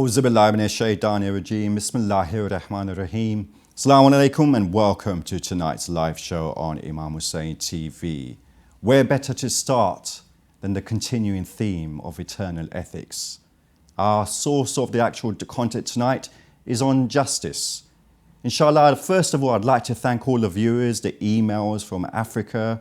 A'udhu billahi minash shaitanir rajeem. Bismillahir rahmanir rahim. Assalamu alaikum and welcome to tonight's live show on IMAM HUSSEIN TV. Where better to start than the continuing theme of eternal ethics? Our source of the actual content tonight is on justice. Inshallah, first of all, I'd like to thank all the viewers, the emails from Africa,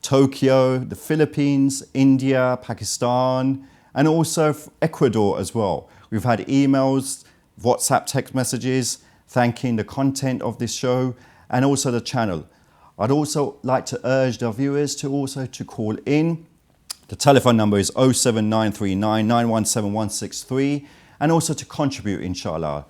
Tokyo, the Philippines, India, Pakistan, and also Ecuador as well. We've had emails, WhatsApp text messages, thanking the content of this show and also the channel. I'd also like to urge the viewers to call in. The telephone number is 07939 917 and also to contribute, inshallah.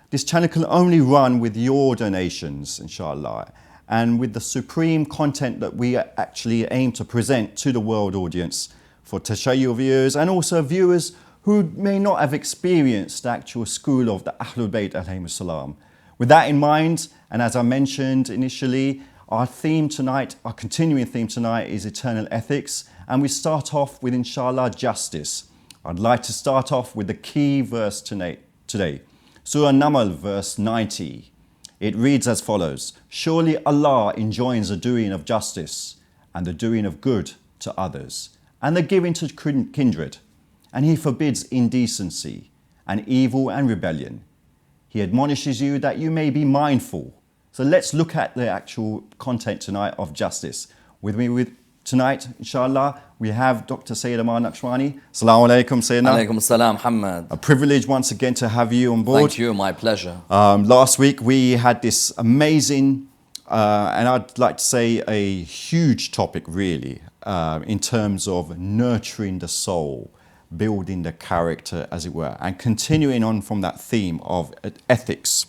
This channel can only run with your donations, inshallah, and with the supreme content that we actually aim to present to the world audience for Tashayyu viewers and also viewers who may not have experienced the actual school of the Ahlul Bayt alayhimus salam. With that in mind, and as I mentioned initially, our theme tonight, our continuing theme tonight is eternal ethics, and we start off with, inshallah, justice. I'd like to start off with the key verse today. Surah Naml, verse 90. It reads as follows: Surely Allah enjoins the doing of justice and the doing of good to others and the giving to kindred, and He forbids indecency and evil and rebellion. He admonishes you that you may be mindful. So let's look at the actual content tonight of justice. With me tonight, inshallah, we have Dr. Ammar Nakshawani. Assalamu alaikum, Sayyidina. Alaikum salam, Muhammad. A privilege once again to have you on board. Thank you, my pleasure. Last week we had this amazing, and I'd like to say a huge topic really, in terms of nurturing the soul, building the character, as it were, and continuing on from that theme of ethics,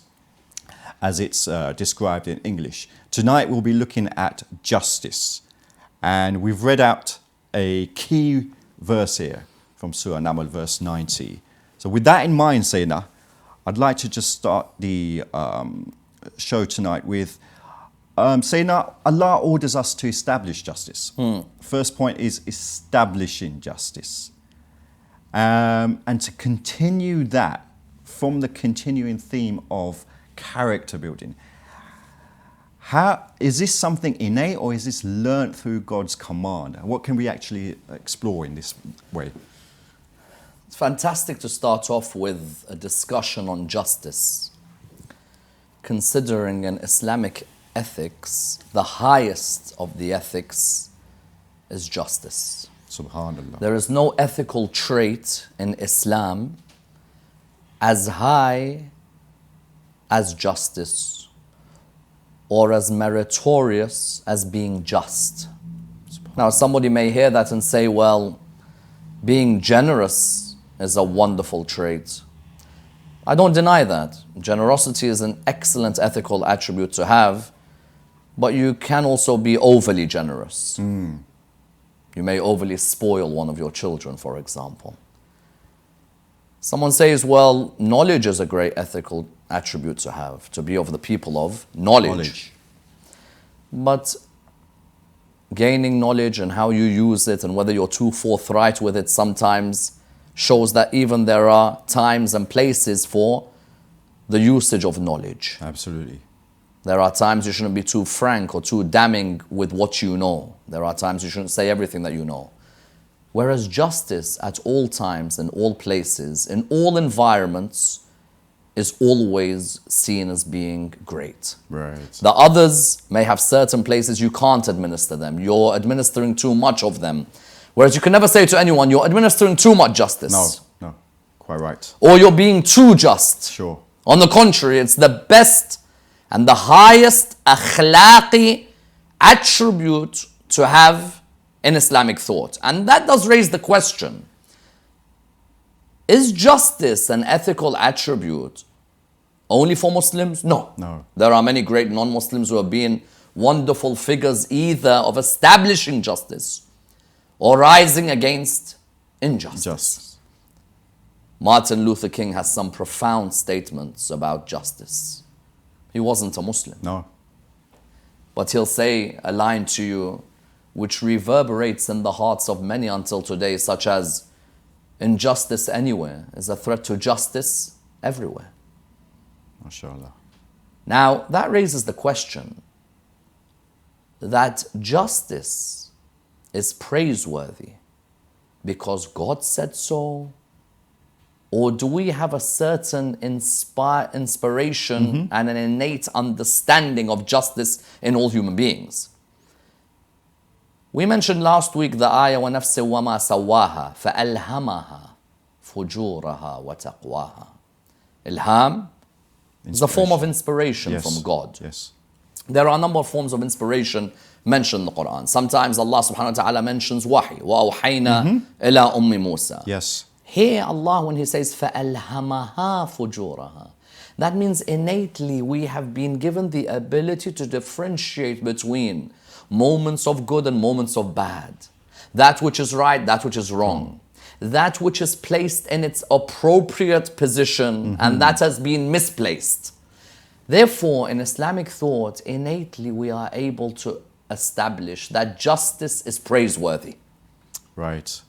as it's described in English. Tonight we'll be looking at justice. And we've read out a key verse here from Surah Naml, verse 90. So with that in mind, Sayyidina, I'd like to just start the show tonight with, Sayyidina, Allah orders us to establish justice. First point is establishing justice. And to continue that from the continuing theme of character building. How, is this something innate or is this learnt through God's command? What can we actually explore in this way? It's fantastic to start off with a discussion on justice. Considering in Islamic ethics, the highest of the ethics is justice. Subhanallah. There is no ethical trait in Islam as high as justice or as meritorious as being just. Now, somebody may hear that and say, well, being generous is a wonderful trait. I don't deny that. Generosity is an excellent ethical attribute to have, but you can also be overly generous. You may overly spoil one of your children, for example. Someone says, well, knowledge is a great ethical attribute to have, to be of the people of knowledge. But gaining knowledge and how you use it and whether you're too forthright with it sometimes shows that even there are times and places for the usage of knowledge. Absolutely. There are times you shouldn't be too frank or too damning with what you know. There are times you shouldn't say everything that you know. Whereas justice at all times, in all places, in all environments, is always seen as being great. Right. The others may have certain places you can't administer them. You're administering too much of them. Whereas you can never say to anyone, you're administering too much justice. No, quite right. Or you're being too just. Sure. On the contrary, it's the best and the highest akhlaqi attribute to have in Islamic thought. And that does raise the question, is justice an ethical attribute only for Muslims? No. There are many great non-Muslims who have been wonderful figures either of establishing justice or rising against injustice. Martin Luther King has some profound statements about justice. He wasn't a Muslim. No. But he'll say a line to you which reverberates in the hearts of many until today, such as, injustice anywhere is a threat to justice everywhere. MashaAllah. Now, that raises the question that justice is praiseworthy because God said so, or do we have a certain inspiration and an innate understanding of justice in all human beings? We mentioned last week the ayah وَنَفْسٍ وَمَا سَوَّاهَا فَأَلْهَمَهَا فُجُورَهَا وَتَقْوَاهَا. Ilham is a form of inspiration from God. Yes. There are a number of forms of inspiration mentioned in the Quran. Sometimes Allah subhanahu wa ta'ala mentions wahi. وَأَوْحَيْنَا إِلَىٰ أُمِّ مُوسَى. Yes. Here Allah, when He says فَأَلْهَمَهَا فُجُورَهَا, that means innately we have been given the ability to differentiate between moments of good and moments of bad. That which is right, that which is wrong. That which is placed in its appropriate position and that has been misplaced. Therefore, in Islamic thought, innately we are able to establish that justice is praiseworthy. Right.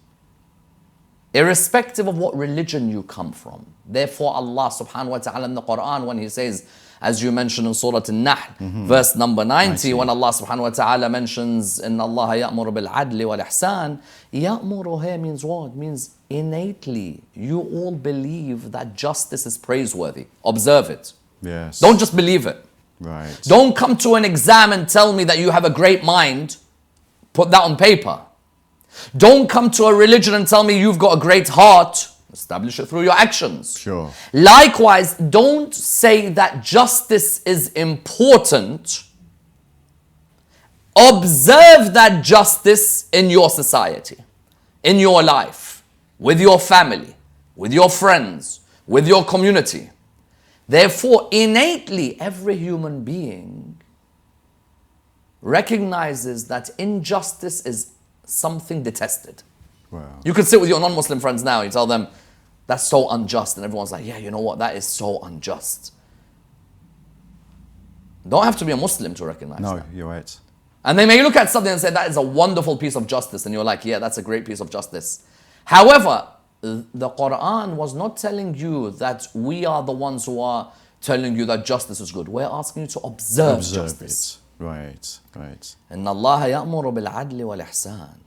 Irrespective of what religion you come from. Therefore, Allah subhanahu wa ta'ala in the Quran, when He says, as you mentioned in Surah An-Nahl, verse number 90, when Allah subhanahu wa ta'ala mentions, إِنَّ اللَّهَ يَأْمُرُ بِالْعَدْلِ وَالْإِحْسَانِ, يَأْمُرُ here means what? Means innately, you all believe that justice is praiseworthy. Observe it. Yes. Don't just believe it. Right. Don't come to an exam and tell me that you have a great mind. Put that on paper. Don't come to a religion and tell me you've got a great heart. Establish it through your actions. Sure. Likewise, don't say that justice is important. Observe that justice in your society, in your life, with your family, with your friends, with your community. Therefore, innately, every human being recognizes that injustice is something detested. Wow. You could sit with your non-Muslim friends now, you tell them, that's so unjust. And everyone's like, yeah, you know what? That is so unjust. Don't have to be a Muslim to recognize that. No, you're right. And they may look at something and say, that is a wonderful piece of justice. And you're like, yeah, that's a great piece of justice. However, the Quran was not telling you that we are the ones who are telling you that justice is good. We're asking you to observe justice. It. Right, right. إِنَّ اللَّهَ يَأْمُرُ بِالْعَدْلِ وَالْإِحْسَانِ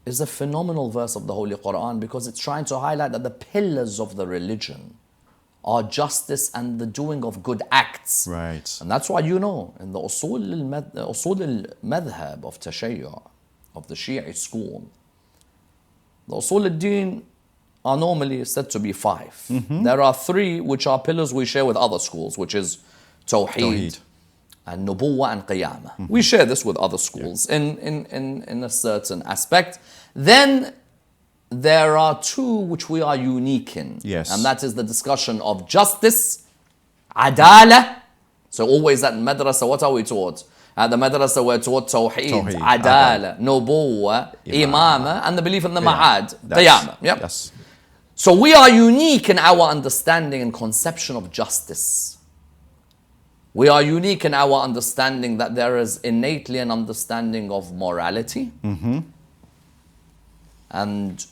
is a phenomenal verse of the Holy Quran because it's trying to highlight that the pillars of the religion are justice and the doing of good acts. Right. And that's why you know, in the Usul al-Madhab of Tashayyu', of the Shi'i school, the Usul al-Din are normally said to be 5. There are 3 which are pillars we share with other schools, which is Tawheed. And Nubuwwah and Qiyamah. We share this with other schools in a certain aspect. Then there are 2 which we are unique in. Yes. And that is the discussion of justice, adala. So always at madrasa, what are we taught? At the madrasa we're taught Tawheed, adala, Nubuwwah, Imamah, and the belief in the Ma'ad, Qiyamah. Yep. Yes. So we are unique in our understanding and conception of justice. We are unique in our understanding that there is innately an understanding of morality and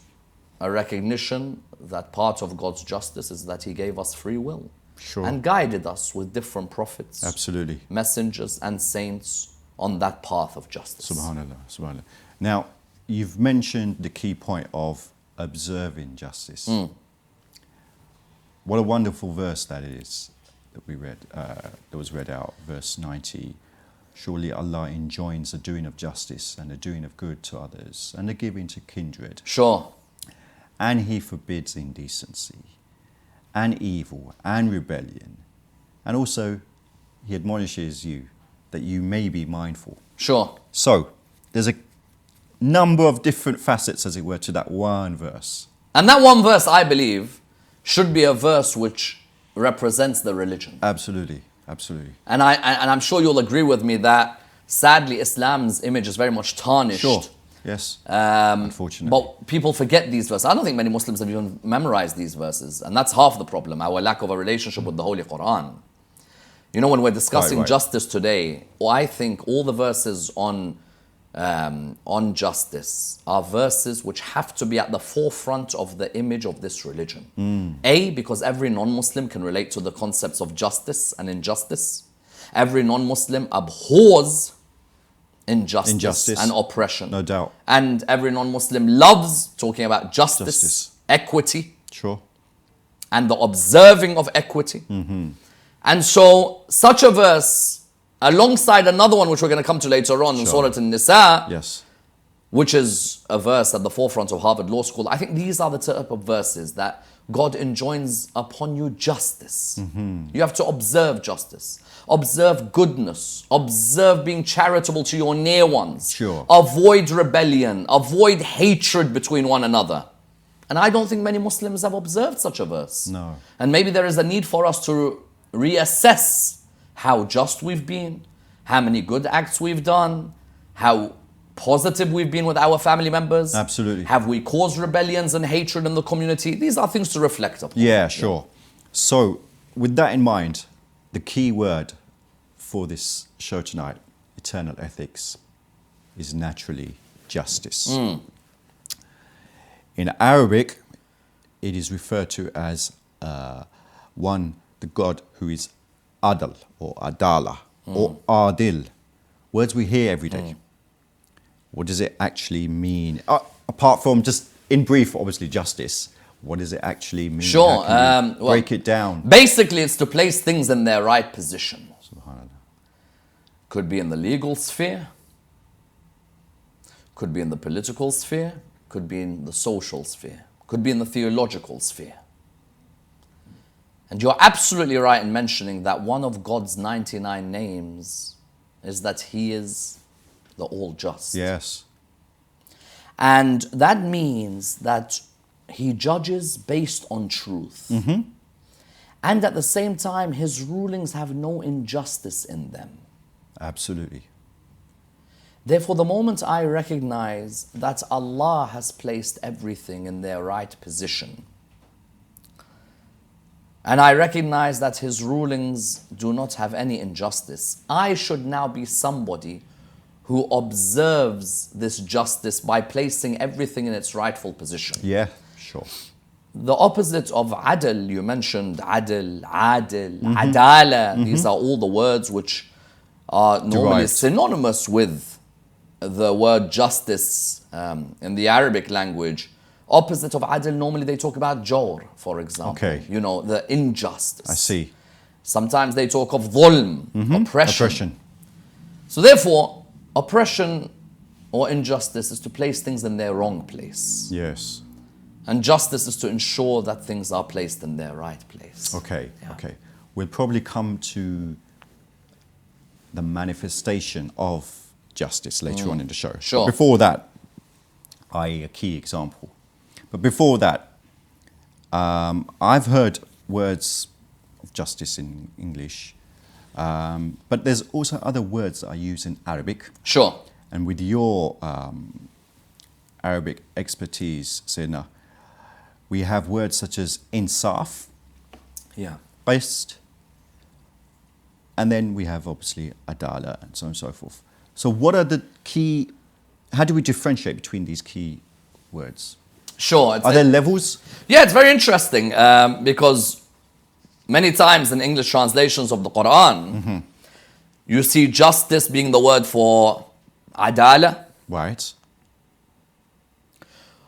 a recognition that part of God's justice is that He gave us free will and guided us with different prophets, Absolutely. messengers and saints on that path of justice. Subhanallah, subhanallah. Now, you've mentioned the key point of observing justice. What a wonderful verse that is. That we read, that was read out, verse 90. Surely Allah enjoins the doing of justice and the doing of good to others and the giving to kindred. Sure. And He forbids indecency and evil and rebellion. And also He admonishes you that you may be mindful. Sure. So there's a number of different facets, as it were, to that one verse. And that one verse, I believe, should be a verse which represents the religion. Absolutely, absolutely. And I'm sure you'll agree with me that sadly Islam's image is very much tarnished. Sure, yes, unfortunately. But people forget these verses. I don't think many Muslims have even memorized these verses. And that's half the problem, our lack of a relationship with the Holy Quran. You know, when we're discussing justice today, I think all the verses on on justice are verses which have to be at the forefront of the image of this religion. A, because every non-Muslim can relate to the concepts of justice and injustice. Every non-Muslim abhors injustice and oppression. No doubt. And every non-Muslim loves talking about justice. Equity. Sure. And the observing of equity. And so such a verse, alongside another one which we're going to come to later on in Surah An-Nisa, Yes. which is a verse at the forefront of Harvard Law School, I think these are the type of verses that God enjoins upon you justice. You have to observe justice, observe goodness, observe being charitable to your near ones, Sure. avoid rebellion, avoid hatred between one another. And I don't think many Muslims have observed such a verse. No. And maybe there is a need for us to reassess how just we've been, how many good acts we've done, how positive we've been with our family members. Absolutely. Have we caused rebellions and hatred in the community? These are things to reflect upon. Yeah, sure. So, with that in mind, the key word for this show tonight, eternal ethics, is naturally justice. In Arabic, it is referred to as the God who is Adl or Adala or Adil. Words we hear every day. What does it actually mean? Apart from just in brief, obviously, justice. What does it actually mean? Sure. How can you break it down. Basically, it's to place things in their right position. Subhanallah. Could be in the legal sphere. Could be in the political sphere. Could be in the social sphere. Could be in the theological sphere. And you're absolutely right in mentioning that one of God's 99 names is that He is the All-Just. Yes. And that means that He judges based on truth. And at the same time, His rulings have no injustice in them. Absolutely. Therefore, the moment I recognize that Allah has placed everything in their right position, and I recognize that His rulings do not have any injustice, I should now be somebody who observes this justice by placing everything in its rightful position. Yeah, sure. The opposite of adl, you mentioned adl, adala, these are all the words which are normally Derived. synonymous with the word justice in the Arabic language. Opposite of adl, normally they talk about jawr, for example. Okay. You know, the injustice. I see. Sometimes they talk of dhulm, oppression. So therefore, oppression or injustice is to place things in their wrong place. Yes. And justice is to ensure that things are placed in their right place. Okay, okay. We'll probably come to the manifestation of justice later on in the show. Sure. But before that, a key example. But before that, I've heard words of justice in English, but there's also other words that I use in Arabic. Sure. And with your Arabic expertise, Sayyidina, we have words such as insaf, Yeah. qist, and then we have obviously adala and so on and so forth. So what are the key, how do we differentiate between these key words? Sure. Are there levels? Yeah, it's very interesting because many times in English translations of the Quran, you see justice being the word for adala, Right.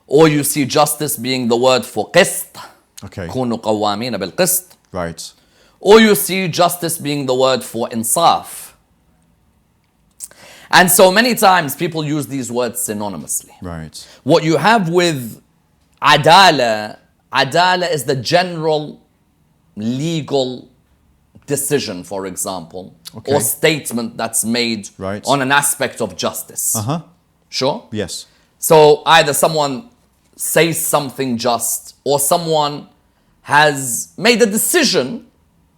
or you see justice being the word for qist, Okay. كونوا قوامين بالقسط, Right. or you see justice being the word for insaf. And so many times people use these words synonymously. Right. What you have with adala is the general legal decision, for example, Okay. or statement that's made Right. on an aspect of justice. Uh-huh. Sure? Yes. So either someone says something just, or someone has made a decision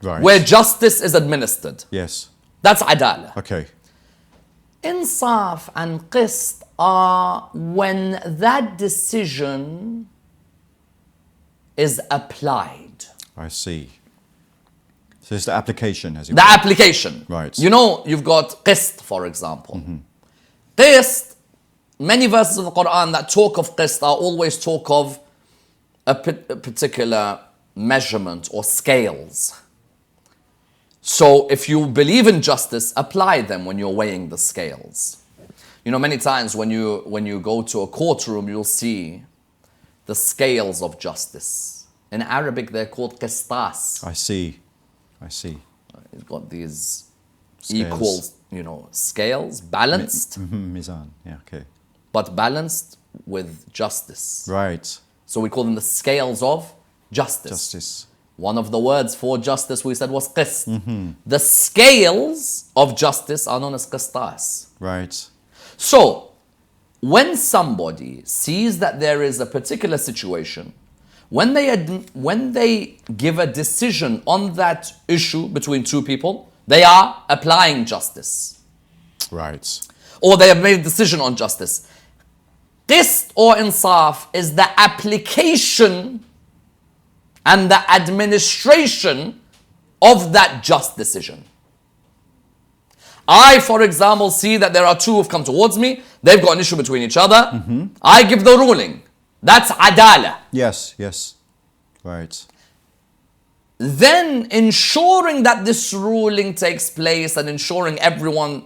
Right. where justice is administered. Yes. That's adala. Okay. Insaf and qist are when that decision is applied. I see. So it's the application, as it The were. application. Right. You know, you've got qist, for example. Qist many verses of the Quran that talk of qist are always talk of a particular measurement or scales. So if you believe in justice, apply them when you're weighing the scales. You know, many times when you go to a courtroom, you'll see the scales of justice. In Arabic, they're called qistas. I see. It's got these Scales. equal, scales, balanced, Mizan. Yeah, okay. but balanced with justice. Right. So we call them the scales of justice. Justice. One of the words for justice we said was qist. The scales of justice are known as qistas. Right. So, when somebody sees that there is a particular situation, when they give a decision on that issue between two people, they are applying justice. Right. Or they have made a decision on justice. Qist or insaf is the application and the administration of that just decision. I, for example, see that there are two who have come towards me. They've got an issue between each other. I give the ruling. That's adala. Yes. Right. Then ensuring that this ruling takes place and ensuring everyone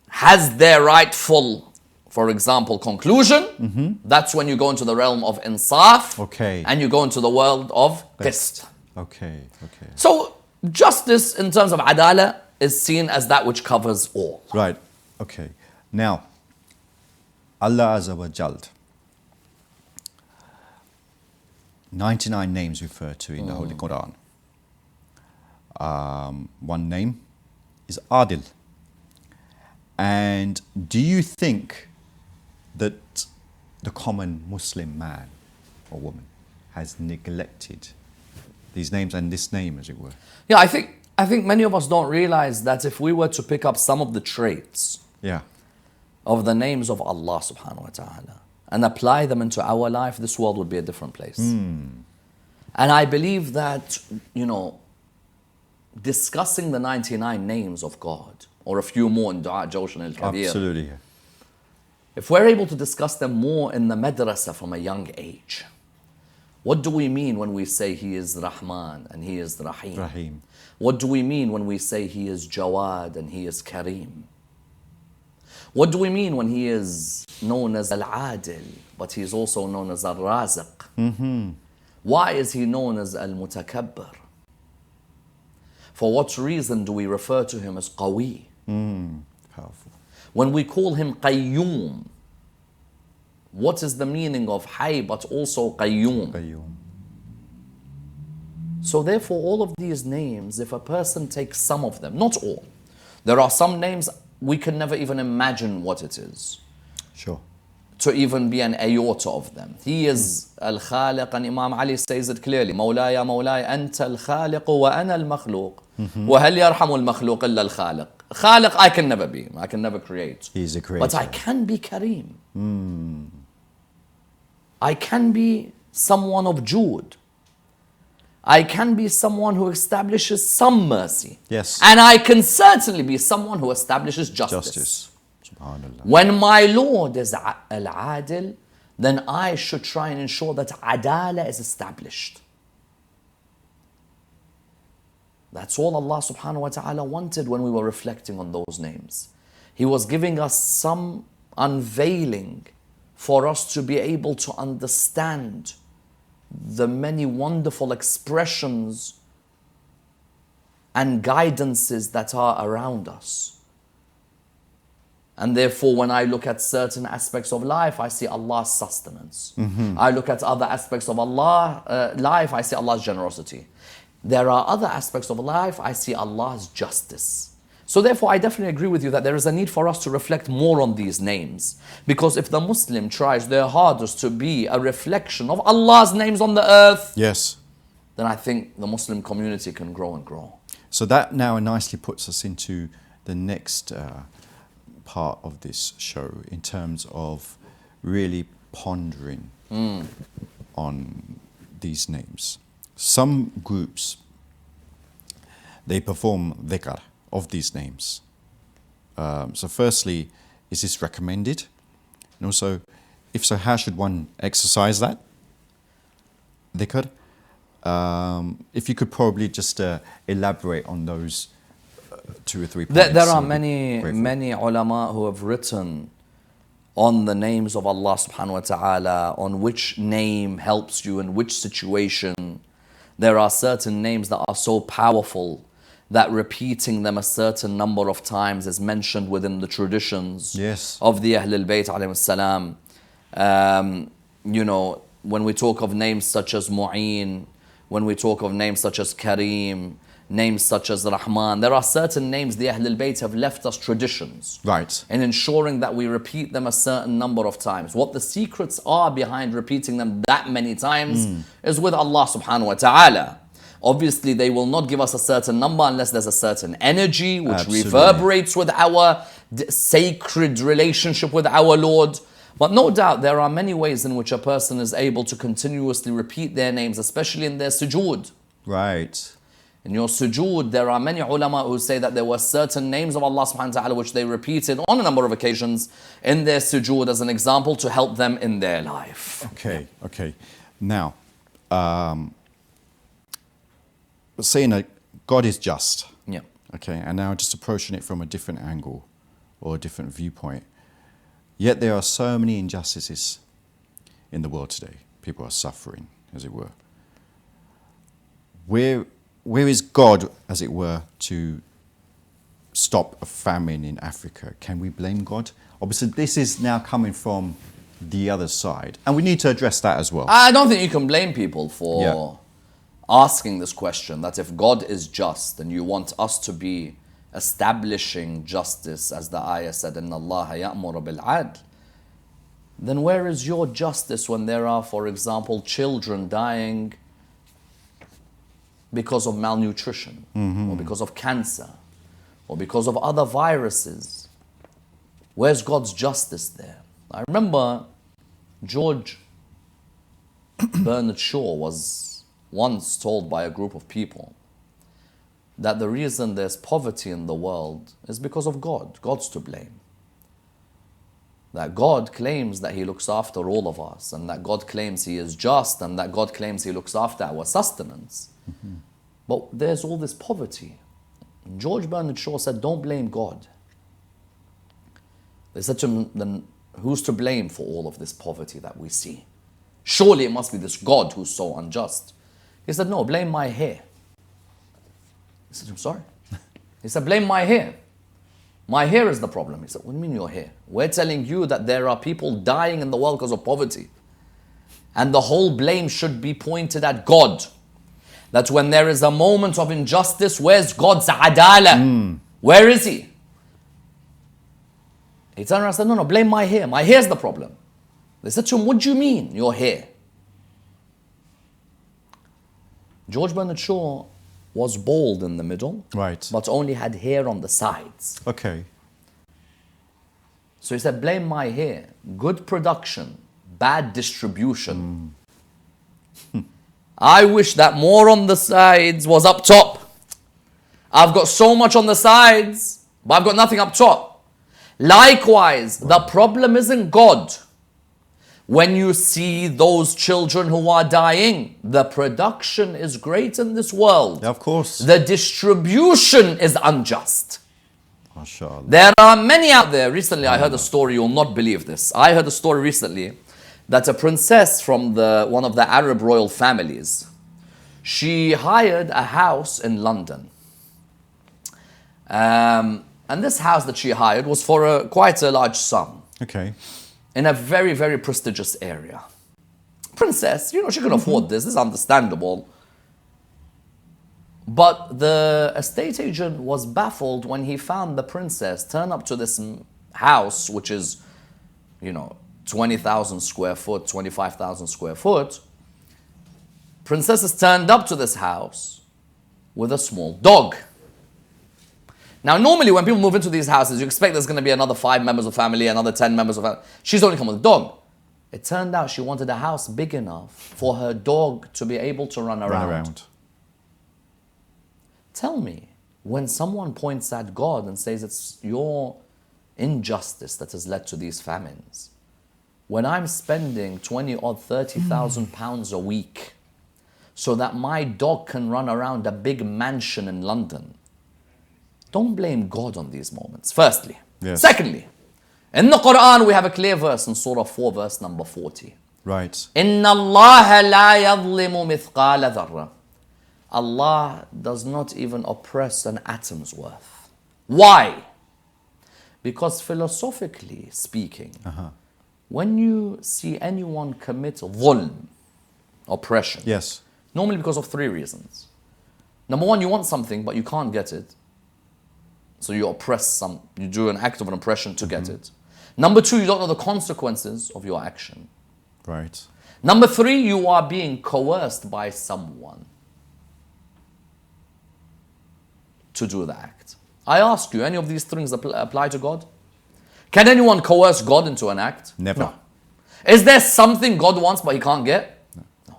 has their rightful, for example, conclusion. That's when you go into the realm of insaf. Okay. And you go into the world of qist. Okay. So justice in terms of adala is seen as that which covers all. Right. Okay. Now, Allah Azza wa Jal, 99 names referred to in the Holy Quran. One name is Adil. And do you think that the common Muslim man or woman has neglected these names and this name, as it were? Yeah, I think many of us don't realize that if we were to pick up some of the traits of the names of Allah subhanahu wa ta'ala and apply them into our life, this world would be a different place. And I believe that, discussing the 99 names of God, or a few more in Du'a Jawshan al-Kabir. Absolutely. If we're able to discuss them more in the madrasa from a young age, what do we mean when we say He is Rahman and He is Rahim? What do we mean when we say He is Jawad and He is Kareem? What do we mean when He is known as Al-Adil, but He is also known as Al-Raziq? Why is He known as Al-Mutakabbir? For what reason do we refer to Him as Qawi? Powerful. When we call Him Qayyum, what is the meaning of Hayy but also Qayyum? So therefore all of these names, if a person takes some of them, not all, there are some names we can never even imagine what it is. Sure. To even be an iota of them. He is Al-Khaliq, and Imam Ali says it clearly, Mawlaya, Mawlaya, Anta Al-Khaliq wa ana Al-Makhluq. Wa hal yarhamu Al-Makhluq illa Al-Khaliq. Khaliq I can never be, I can never create. He is a creator. But I can be Kareem. I can be someone of Jude. I can be someone who establishes some mercy. Yes. And I can certainly be someone who establishes justice. Subhanallah. When my Lord is Al-Adil, then I should try and ensure that Adala is established. That's all Allah subhanahu wa ta'ala wanted when we were reflecting on those names. He was giving us some unveiling for us to be able to understand the many wonderful expressions and guidances that are around us. And therefore, when I look at certain aspects of life, I see Allah's sustenance. I look at other aspects of life, I see Allah's generosity. There are other aspects of life, I see Allah's justice. So therefore, I definitely agree with you that there is a need for us to reflect more on these names. Because if the Muslim tries their hardest to be a reflection of Allah's names on the earth, Yes. then I think the Muslim community can grow and grow. So that now nicely puts us into the next part of this show in terms of really pondering on these names. Some groups, they perform dhikr of these names. So firstly, is this recommended? And also, if so, how should one exercise that? Dhikr? If you could probably just elaborate on those 2 or 3 points. There are many ulama who have written on the names of Allah subhanahu wa ta'ala, on which name helps you in which situation. There are certain names that are so powerful that repeating them a certain number of times is mentioned within the traditions of the Ahlul Bayt alayhi salam. You know, when we talk of names such as Mu'een, when we talk of names such as Kareem, names such as Rahman, there are certain names the Ahlul Bayt have left us traditions. Right. In ensuring that we repeat them a certain number of times. What the secrets are behind repeating them that many times is with Allah subhanahu wa ta'ala. Obviously, they will not give us a certain number unless there's a certain energy which reverberates with our sacred relationship with our Lord. But no doubt, there are many ways in which a person is able to continuously repeat their names, especially in their sujood. Right. In your sujood, there are many ulama who say that there were certain names of Allah subhanahu wa ta'ala which they repeated on a number of occasions in their sujood as an example to help them in their life. Okay. Now, saying that God is just. Yeah. Okay, and now just approaching it from a different angle or a different viewpoint. Yet there are so many injustices in the world today. People are suffering, as it were. Where is God, as it were, to stop a famine in Africa? Can we blame God? Obviously, this is now coming from the other side, and we need to address that as well. I don't think you can blame people for asking this question, that if God is just and you want us to be establishing justice, as the ayah said, إِنَّ اللَّهَ يَأْمُرُ بِالْعَدْلِ, then where is your justice when there are, for example, children dying because of malnutrition, or because of cancer, or because of other viruses? Where's God's justice there? I remember George Bernard Shaw was once told by a group of people that the reason there's poverty in the world is because of God. God's to blame. That God claims that He looks after all of us, and that God claims He is just, and that God claims He looks after our sustenance. But there's all this poverty. And George Bernard Shaw said, don't blame God. They said to him, then who's to blame for all of this poverty that we see? Surely it must be this God who's so unjust. He said, no, blame my hair. He said, I'm sorry. He said, blame my hair. My hair is the problem. He said, what do you mean your hair? We're telling you that there are people dying in the world because of poverty. And the whole blame should be pointed at God. That when there is a moment of injustice, where's God's adala? Where is He? He turned around and said, no, blame my hair. My hair's the problem. They said to him, what do you mean, your hair? George Bernard Shaw was bald in the middle, Right. but only had hair on the sides. Okay. So he said, blame my hair. Good production, bad distribution. I wish that more on the sides was up top. I've got so much on the sides, but I've got nothing up top. Likewise, the problem isn't God. When you see those children who are dying, the production is great in this world. Of course. The distribution is unjust. MashaAllah. There are many out there. Recently, I heard a story, you'll not believe this. I heard a story recently that a princess from one of the Arab royal families, she hired a house in London. And this house that she hired was for quite a large sum. Okay. In a very, very prestigious area. Princess, she could afford this. This is understandable. But the estate agent was baffled when he found the princess turn up to this house, which is, 20,000 square foot, 25,000 square foot. Princess has turned up to this house with a small dog. Now, normally when people move into these houses, you expect there's going to be another 5 members of family, another 10 members of family. She's only come with a dog. It turned out she wanted a house big enough for her dog to be able to run around. Tell me, when someone points at God and says it's your injustice that has led to these famines, when I'm spending 20 or 30,000 pounds a week so that my dog can run around a big mansion in London, don't blame God on these moments, firstly. Yes. Secondly, in the Quran we have a clear verse in Surah 4, verse number 40. Right. إِنَّ اللَّهَ لَا يَظْلِمُ مِثْقَالَ ذَرَّةٍ. Allah does not even oppress an atom's worth. Why? Because philosophically speaking, when you see anyone commit dhulm, oppression, Yes. normally because of three reasons. Number one, you want something but you can't get it. So you you do an act of an oppression to get it. Number two, you don't know the consequences of your action. Right. Number three, you are being coerced by someone to do the act. I ask you, any of these things apply to God? Can anyone coerce God into an act? Never. No. Is there something God wants but he can't get? No.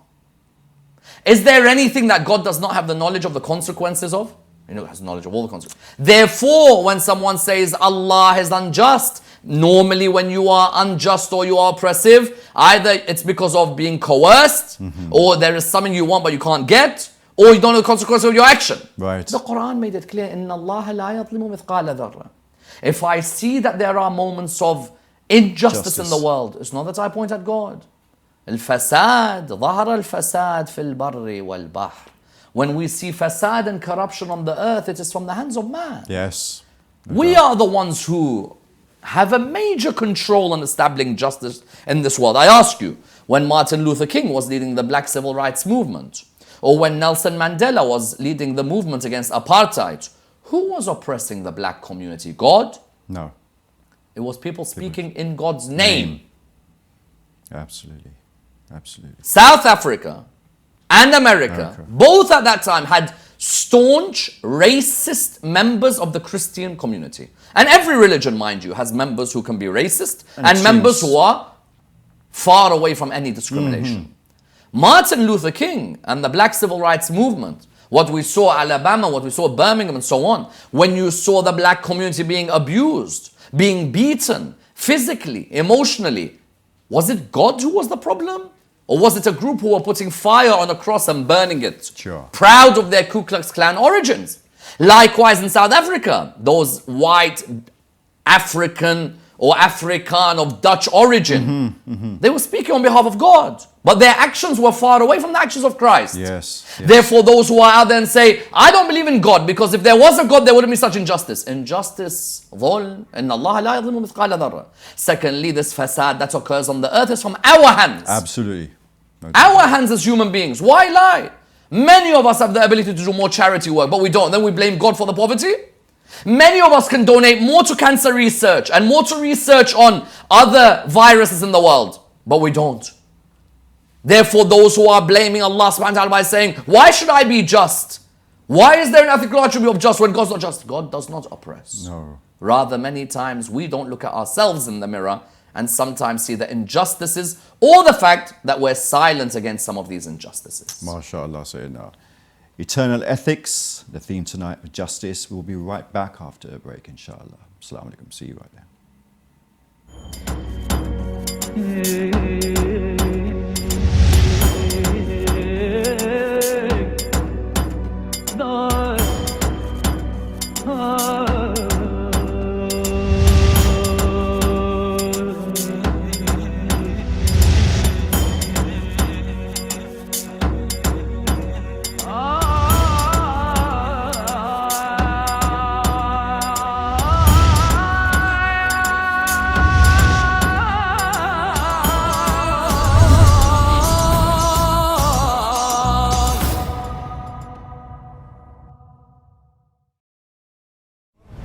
Is there anything that God does not have the knowledge of the consequences of? He has knowledge of all the consequences. Therefore, when someone says Allah is unjust, normally when you are unjust or you are oppressive, either it's because of being coerced, or there is something you want but you can't get, or you don't know the consequences of your action. Right. The Quran made it clear, إِنَّ اللَّهَ لَا يَظْلِمُ مِثْقَالَ ذَرَّةٍ. If I see that there are moments of injustice in the world, it's not that I point at God. الفساد ظهر الفساد في البر والبحر. When we see fasad and corruption on the earth, it is from the hands of man. Yes. We are the ones who have a major control on establishing justice in this world. I ask you, when Martin Luther King was leading the black civil rights movement, or when Nelson Mandela was leading the movement against apartheid, who was oppressing the black community? God? No. It was people speaking in God's name. Absolutely. Absolutely. South Africa and America, both at that time had staunch racist members of the Christian community. And every religion, mind you, has members who can be racist and members who are far away from any discrimination. Martin Luther King and the black civil rights movement, what we saw Alabama, what we saw Birmingham and so on, when you saw the black community being abused, being beaten, physically, emotionally, was it God who was the problem? Or was it a group who were putting fire on a cross and burning it? Sure. Proud of their Ku Klux Klan origins. Likewise in South Africa, those white African or Afrikaan of Dutch origin, they were speaking on behalf of God. But their actions were far away from the actions of Christ. Yes. Therefore, those who are out there and say, I don't believe in God, because if there was a God, there wouldn't be such injustice. Injustice, dhulm, inna Allah la yadhlimu mithqala dharra. Secondly, this fasad that occurs on the earth is from our hands. Absolutely. No Our hands as human beings. Why lie? Many of us have the ability to do more charity work, but we don't. Then we blame God for the poverty. Many of us can donate more to cancer research and more to research on other viruses in the world, but we don't. Therefore, those who are blaming Allah subhanahu wa ta'ala by saying, why should I be just? Why is there an ethical attribute of just when God's not just? God does not oppress. No. Rather, many times we don't look at ourselves in the mirror and sometimes see the injustices or the fact that we're silent against some of these injustices. MashaAllah, Sayyidina. Eternal ethics, the theme tonight of justice. We'll be right back after a break, inshallah. Assalamu alaikum. See you right there.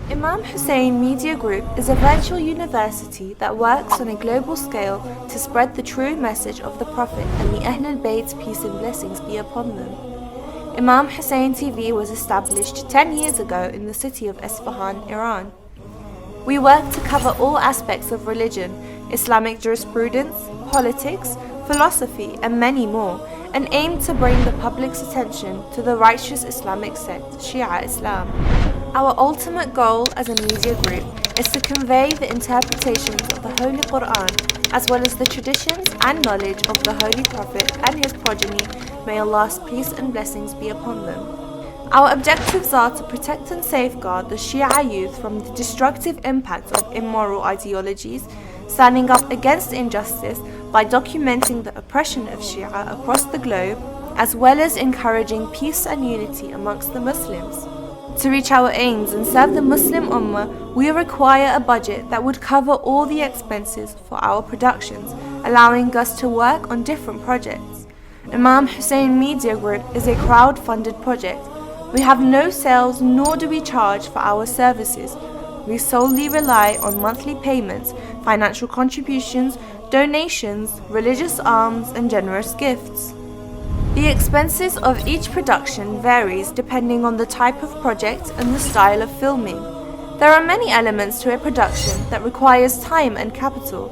IMAM HUSSEIN Media Group is a virtual university that works on a global scale to spread the true message of the Prophet and the Ahlul Bayt's peace and blessings be upon them. IMAM HUSSEIN TV was established 10 years ago in the city of Isfahan, Iran. We work to cover all aspects of religion, Islamic jurisprudence, politics, philosophy and many more, and aim to bring the public's attention to the righteous Islamic sect, Shia Islam. Our ultimate goal as a media group is to convey the interpretations of the Holy Quran as well as the traditions and knowledge of the Holy Prophet and his progeny, may Allah's peace and blessings be upon them. Our objectives are to protect and safeguard the Shia youth from the destructive impact of immoral ideologies, standing up against injustice by documenting the oppression of Shia across the globe, as well as encouraging peace and unity amongst the Muslims. To reach our aims and serve the Muslim Ummah, we require a budget that would cover all the expenses for our productions, allowing us to work on different projects. Imam Hussein Media Group is a crowd-funded project. We have no sales nor do we charge for our services. We solely rely on monthly payments, financial contributions, donations, religious alms and generous gifts. The expenses of each production varies depending on the type of project and the style of filming. There are many elements to a production that requires time and capital.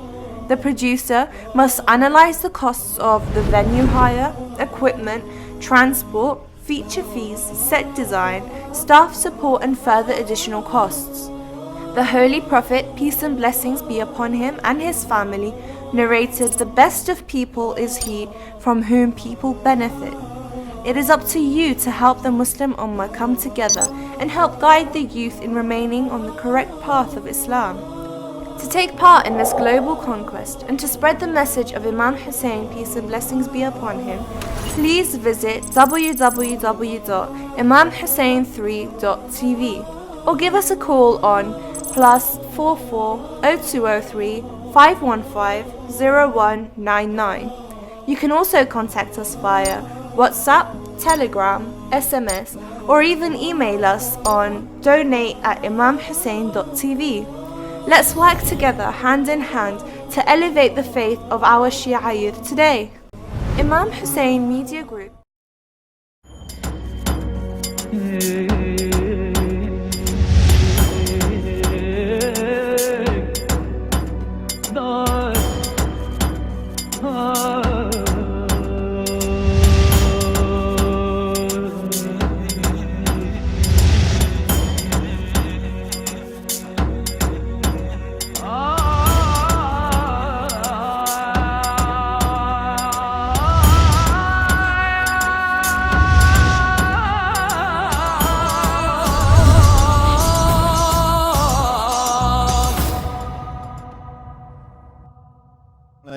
The producer must analyze the costs of the venue hire, equipment, transport, feature fees, set design, staff support and further additional costs. The Holy Prophet, peace and blessings be upon him and his family, narrated, "The best of people is he from whom people benefit." It is up to you to help the Muslim Ummah come together and help guide the youth in remaining on the correct path of Islam. To take part in this global conquest and to spread the message of Imam Hussein, peace and blessings be upon him, please visit www.imamhussein3.tv or give us a call on +44 0203 515 0199. You can also contact us via WhatsApp, Telegram, SMS, or even email us on donate@imamhussein.tv. Let's work together hand in hand to elevate the faith of our Shia youth today. Imam Hussein Media Group.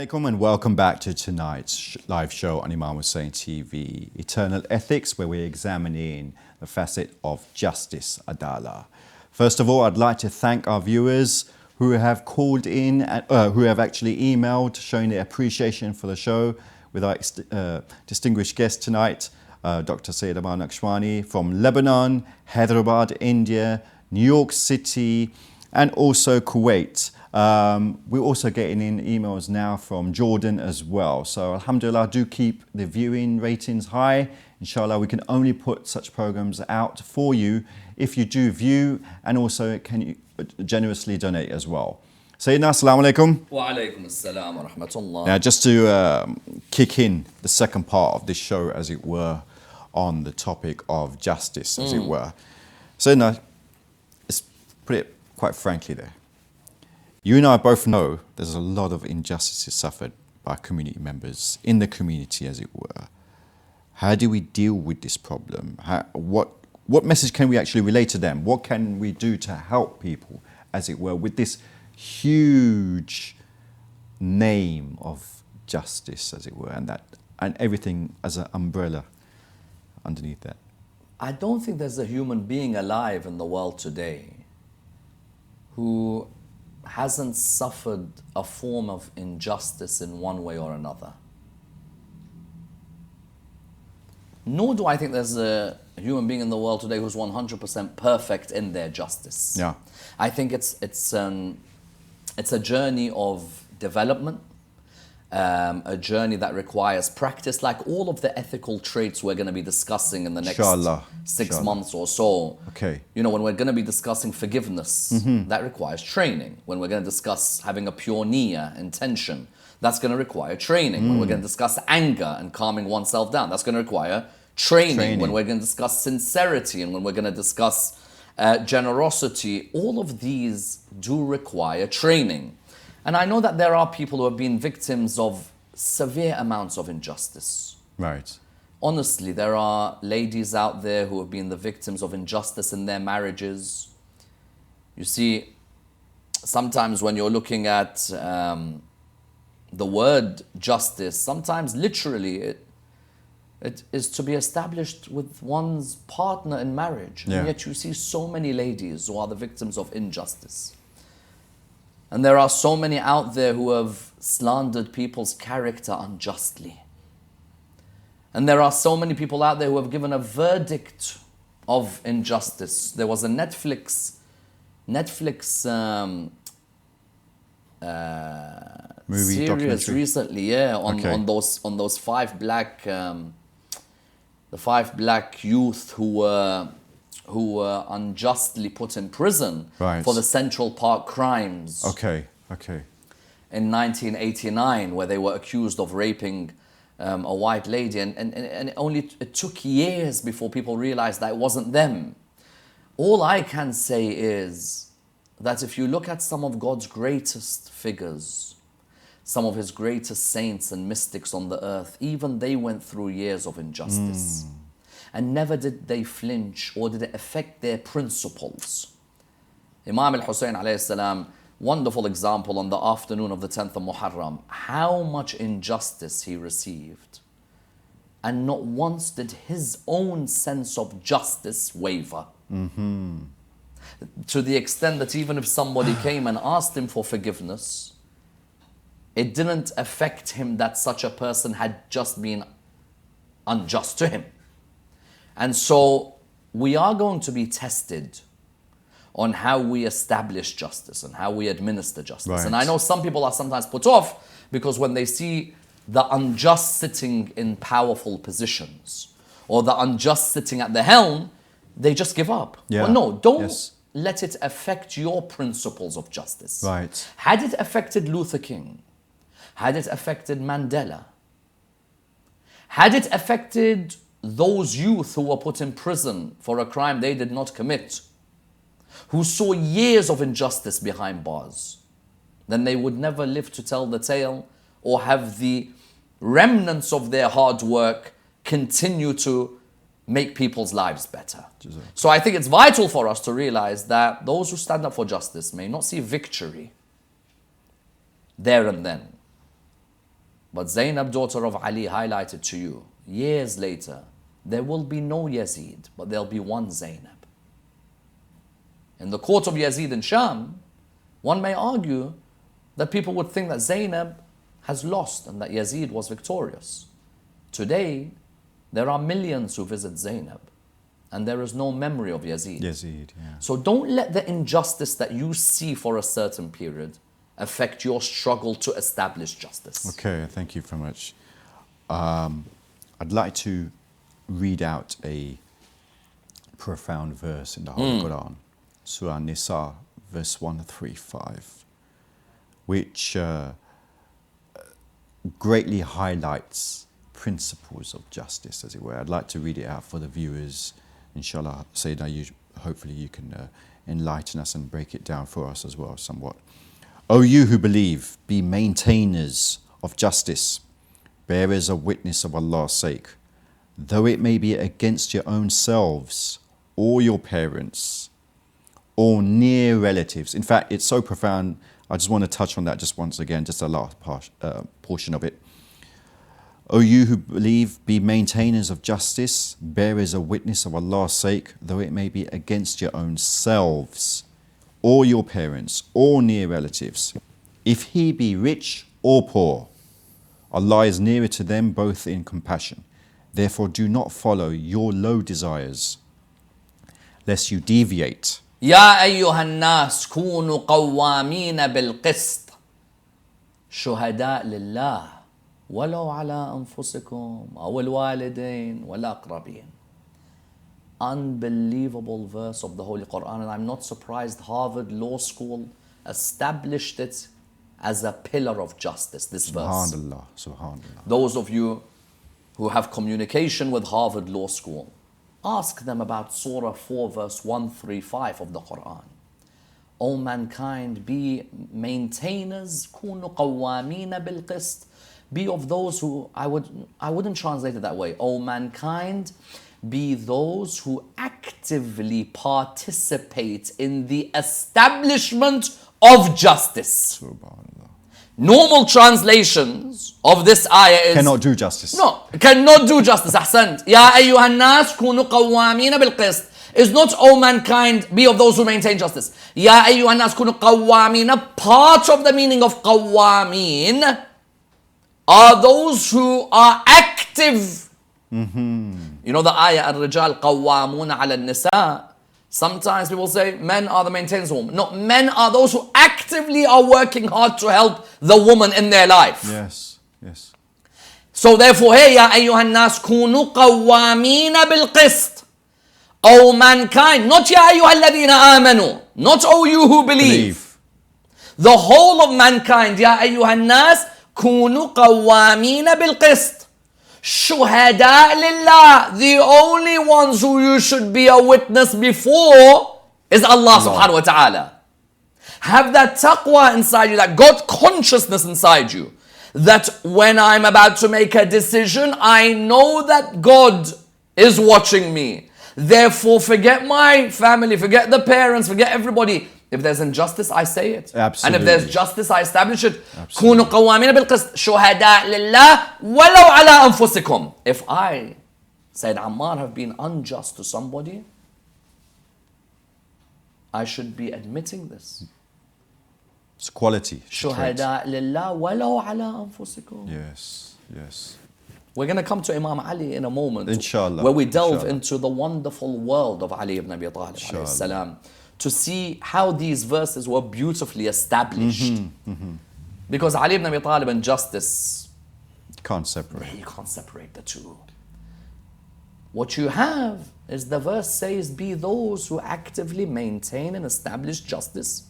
Assalamualaikum and welcome back to tonight's live show on Imam Hussein TV, Eternal Ethics, where we're examining the facet of justice, Adala. First of all, I'd like to thank our viewers who have called in, who have actually emailed, showing their appreciation for the show with our distinguished guest tonight, Dr. Sayyid Ammar Nakshawani from Lebanon, Hyderabad, India, New York City, and also Kuwait. We're also getting in emails now from Jordan as well. So alhamdulillah, do keep the viewing ratings high. Inshallah, we can only put such programs out for you if you do view, and also can you generously donate as well. Sayyidina, assalamu alaikum. Wa alaikum assalam wa rahmatullah. Now, just to kick in the second part of this show, as it were, on the topic of justice, as it were. Sayyidina, let's put it quite frankly there. You and I both know there's a lot of injustices suffered by community members in the community, as it were. How do we deal with this problem? What message can we actually relay to them? What can we do to help people, as it were, with this huge name of justice, as it were, and everything as an umbrella underneath that? I don't think there's a human being alive in the world today who hasn't suffered a form of injustice in one way or another. Nor do I think there's a human being in the world today who's 100% perfect in their justice. Yeah. I think it's a journey of development, a journey that requires practice, like all of the ethical traits we're going to be discussing in the next six months or so. Okay. You know, when we're going to be discussing forgiveness, that requires training. When we're going to discuss having a pure niyyah, intention, that's going to require training. When we're going to discuss anger and calming oneself down, that's going to require training. When we're going to discuss sincerity, and when we're going to discuss generosity, all of these do require training. And I know that there are people who have been victims of severe amounts of injustice. Right. Honestly, there are ladies out there who have been the victims of injustice in their marriages. You see, sometimes when you're looking at the word justice, sometimes literally it is to be established with one's partner in marriage. Yeah. And yet you see so many ladies who are the victims of injustice. And there are so many out there who have slandered people's character unjustly. And there are so many people out there who have given a verdict of injustice. There was a Netflix Movie series documentary recently, on those five black youth who were unjustly put in prison for the Central Park crimes. Okay. In 1989, where they were accused of raping a white lady, and it took years before people realized that it wasn't them. All I can say is that if you look at some of God's greatest figures, some of his greatest saints and mystics on the earth, even they went through years of injustice. And never did they flinch or did it affect their principles. Imam Hussein alayhi salam, wonderful example on the afternoon of the 10th of Muharram, how much injustice he received. And not once did his own sense of justice waver. To the extent that even if somebody came and asked him for forgiveness, it didn't affect him that such a person had just been unjust to him. And so we are going to be tested on how we establish justice and how we administer justice. Right. And I know some people are sometimes put off because when they see the unjust sitting in powerful positions or the unjust sitting at the helm, they just give up. Yeah. Well, no, don't let it affect your principles of justice. Right. Had it affected Luther King, had it affected Mandela, had it affected those youth who were put in prison for a crime they did not commit, who saw years of injustice behind bars, then they would never live to tell the tale or have the remnants of their hard work continue to make people's lives better. So I think it's vital for us to realize that those who stand up for justice may not see victory there and then. But Zainab, daughter of Ali, highlighted to you, years later, there will be no Yazid, but there'll be one Zainab. In the court of Yazid in Sham, one may argue that people would think that Zainab has lost and that Yazid was victorious. Today, there are millions who visit Zainab, and there is no memory of Yazid. So don't let the injustice that you see for a certain period affect your struggle to establish justice. Okay, thank you very much. I'd like to read out a profound verse in the Holy Quran, Surah Nisa, verse 135, which greatly highlights principles of justice, as it were. I'd like to read it out for the viewers. Inshallah, Sayyidina, hopefully you can enlighten us and break it down for us as well somewhat. O you who believe, be maintainers of justice, bearers of witness of Allah's sake, though it may be against your own selves, or your parents, or near relatives. In fact, it's so profound, I just want to touch on that just once again, just a last portion of it. O you who believe, be maintainers of justice, bearers of witness of Allah's sake, though it may be against your own selves, or your parents, or near relatives. If he be rich or poor, Allah is nearer to them both in compassion. Therefore do not follow your low desires, lest you deviate. يا أيها الناس كونوا قوامين بالقسط شهداء لله ولو على أنفسكم أو الوالدين والأقربين. Unbelievable verse of the Holy Quran, and I'm not surprised Harvard Law School established it as a pillar of justice, this verse. Subhanallah, subhanallah. Those of you who have communication with Harvard Law School, Ask them about Surah 4 verse 135 of the Quran. O mankind, be maintainers, كونوا قوامين بالقسط. Be of those who, I wouldn't translate it that way. O mankind, be those who actively participate in the establishment of justice. Subhanallah. Normal translations of this ayah is Cannot do justice. no, cannot do justice. أحسنت. يا أيها الناس كونوا قوامين بالقسط. Is not, O mankind, be of those who maintain justice. يا أيها الناس كونوا قوامين. Part of the meaning of قوامين are those who are active. You know the ayah, الرجال قوامون على النساء. Sometimes people say men are the maintainers of women. No, men are those who actively are working hard to help the woman in their life. Yes, yes. So therefore, hey, يا أيها الناس كونوا قوامين بالقسط. O mankind, not يا أيها الذين آمنوا, not O you who believe. The whole of mankind, يا أيها الناس كونوا قوامين بالقسط. شهداء لله. The only ones who you should be a witness before is Allah subhanahu wa ta'ala. Have that taqwa inside you, that God consciousness inside you. That when I'm about to make a decision, I know that God is watching me. Therefore, forget my family, forget the parents, forget everybody. If there's injustice, I say it. Absolutely. And if there's justice, I establish it. كونوا قوامين بالقسط شهداء لله ولو على أنفسكم. If I, Sayyid Ammar, have been unjust to somebody, I should be admitting this. It's quality. شهداء لله ولو على أنفسكم. Yes, yes. We're going to come to Imam Ali in a moment. Inshallah. Where we delve Inshallah. into the wonderful world of Ali ibn Abi Talib alayhi salam, to see how these verses were beautifully established. Because Ali ibn Abi Talib and justice, Can't separate. you can't separate the two. What you have is the verse says, be those who actively maintain and establish justice,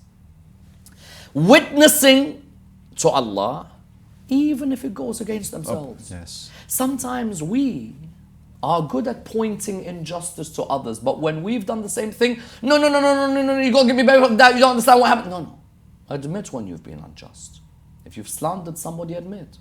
witnessing to Allah, even if it goes against themselves. Yes. Sometimes we are good at pointing injustice to others, but when we've done the same thing, no, you gotta give me back that, you don't understand what happened. No. Admit when you've been unjust. If you've slandered somebody, admit.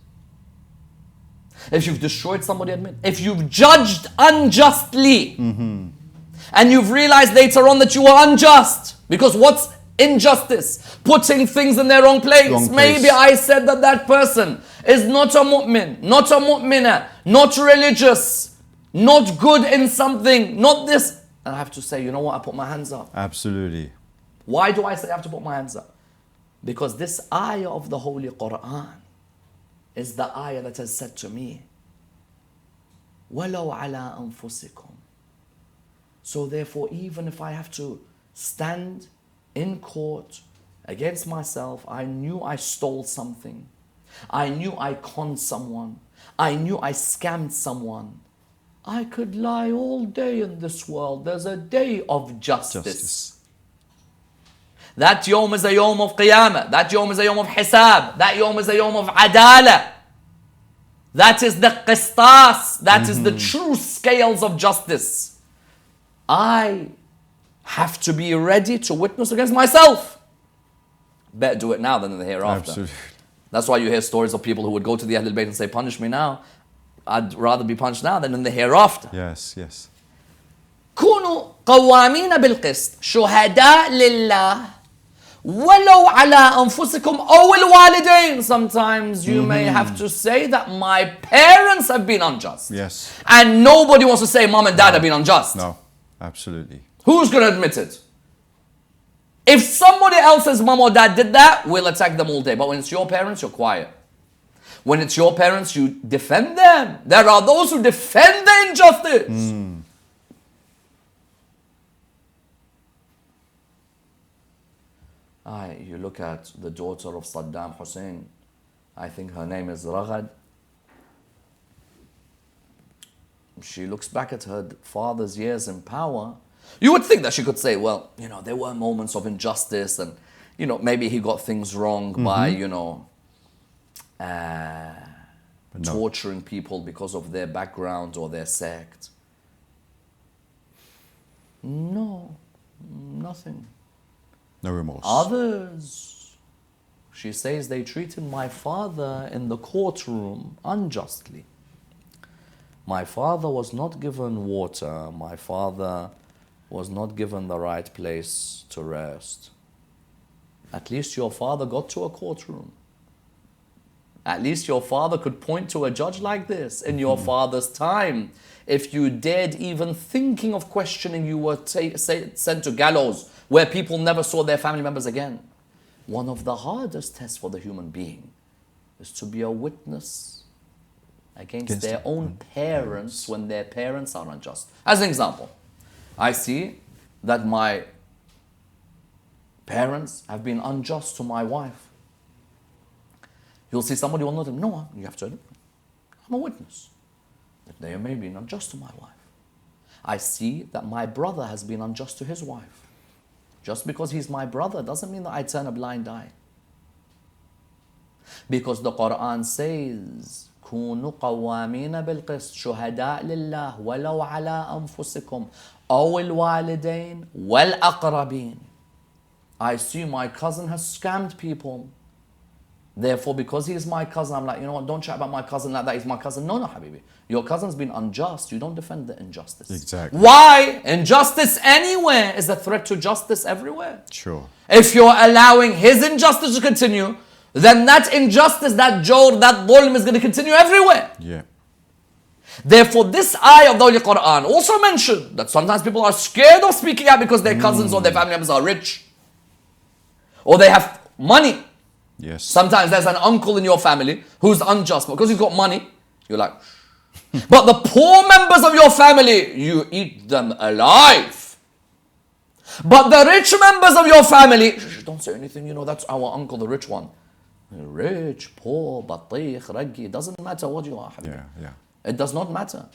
If you've destroyed somebody, admit. If you've judged unjustly, and you've realized later on that you were unjust, because what's injustice? Putting things in their wrong place. Maybe I said that that person is not a mu'min, not a mu'mina, not religious, not good in something, not this. And I have to say, you know what? I put my hands up. Absolutely. Why do I say I have to put my hands up? Because this ayah of the Holy Quran is the ayah that has said to me, وَلَوْ عَلَىٰ أَنفُسِكُمْ. So therefore, even if I have to stand in court against myself, I knew I stole something, I knew I conned someone, I knew I scammed someone, I could lie all day in this world. There's a day of justice. That yawm is a yawm of qiyamah. That yawm is a yawm of hisab. That yawm is a yawm of adala. That is the qistas. That is the true scales of justice. I have to be ready to witness against myself. Better do it now than in the hereafter. Absolutely. That's why you hear stories of people who would go to the Ahlul Bayt and say, punish me now. I'd rather be punished now than in the hereafter. Yes, yes. كونوا قوامين بالقسط شهداء لله ولو على أنفسكم أو الوالدين. Sometimes you may have to say that my parents have been unjust. Yes. And nobody wants to say mom and dad have been unjust. No, absolutely. Who's going to admit it? If somebody else's mom or dad did that, we'll attack them all day. But when it's your parents, you're quiet. When it's your parents, you defend them. There are those who defend the injustice. You look at the daughter of Saddam Hussein. I think her name is Raghad. She looks back at her father's years in power. You would think that she could say, well, you know, there were moments of injustice and, you know, maybe he got things wrong by, you know, torturing people because of their background or their sect. No, nothing. No remorse. Others, she says, they treated my father in the courtroom unjustly. My father was not given water. My father was not given the right place to rest. At least your father got to a courtroom. At least your father could point to a judge like this. In your father's time, if you dared even thinking of questioning, you were sent to gallows where people never saw their family members again. One of the hardest tests for the human being is to be a witness against their own parents when their parents are unjust. As an example, I see that my parents have been unjust to my wife. You'll see somebody will know them. No, you have to admit, I'm a witness that they may have been unjust to my wife. I see that my brother has been unjust to his wife. Just because he's my brother doesn't mean that I turn a blind eye. Because the Quran says, كونوا قوامين بالقسط شهداء لله ولو على أنفسكم أو الوالدين والأقربين. I see my cousin has scammed people. Therefore, because he is my cousin, I'm like, you know what, don't chat about my cousin like that. He's my cousin. No, Habibi. Your cousin's been unjust. You don't defend the injustice. Exactly. Why? Injustice anywhere is a threat to justice everywhere. Sure. If you're allowing his injustice to continue, then that injustice, that jawr, that dhulm is going to continue everywhere. Yeah. Therefore, this ayah of the Holy Quran also mentioned that sometimes people are scared of speaking out because their cousins or their family members are rich. Or they have money. Yes. Sometimes there's an uncle in your family who's unjust because he's got money. You're like, but the poor members of your family, you eat them alive. But the rich members of your family, don't say anything, you know, that's our uncle, the rich one. Rich, poor, batikh, raggi, doesn't matter what you are. Yeah, yeah. It does not matter.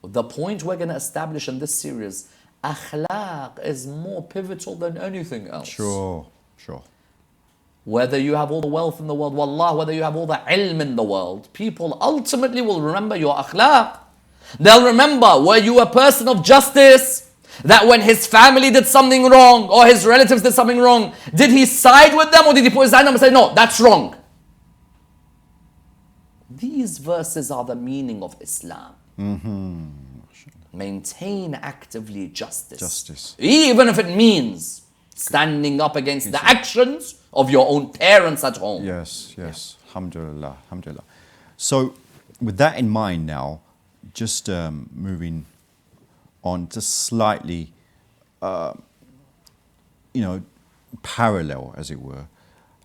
The point we're going to establish in this series, akhlaq is more pivotal than anything else. Sure, sure. Whether you have all the wealth in the world, wallah, whether you have all the ilm in the world, people ultimately will remember your akhlaq. They'll remember, were you a person of justice? That when his family did something wrong or his relatives did something wrong, did he side with them or did he put his hand up and say, no, that's wrong? These verses are the meaning of Islam. Maintain actively justice. Justice. Even if it means standing up against the actions of your own parents at home. Yes, yes. Yeah. Alhamdulillah, alhamdulillah. So, with that in mind now, just moving on to slightly, parallel, as it were.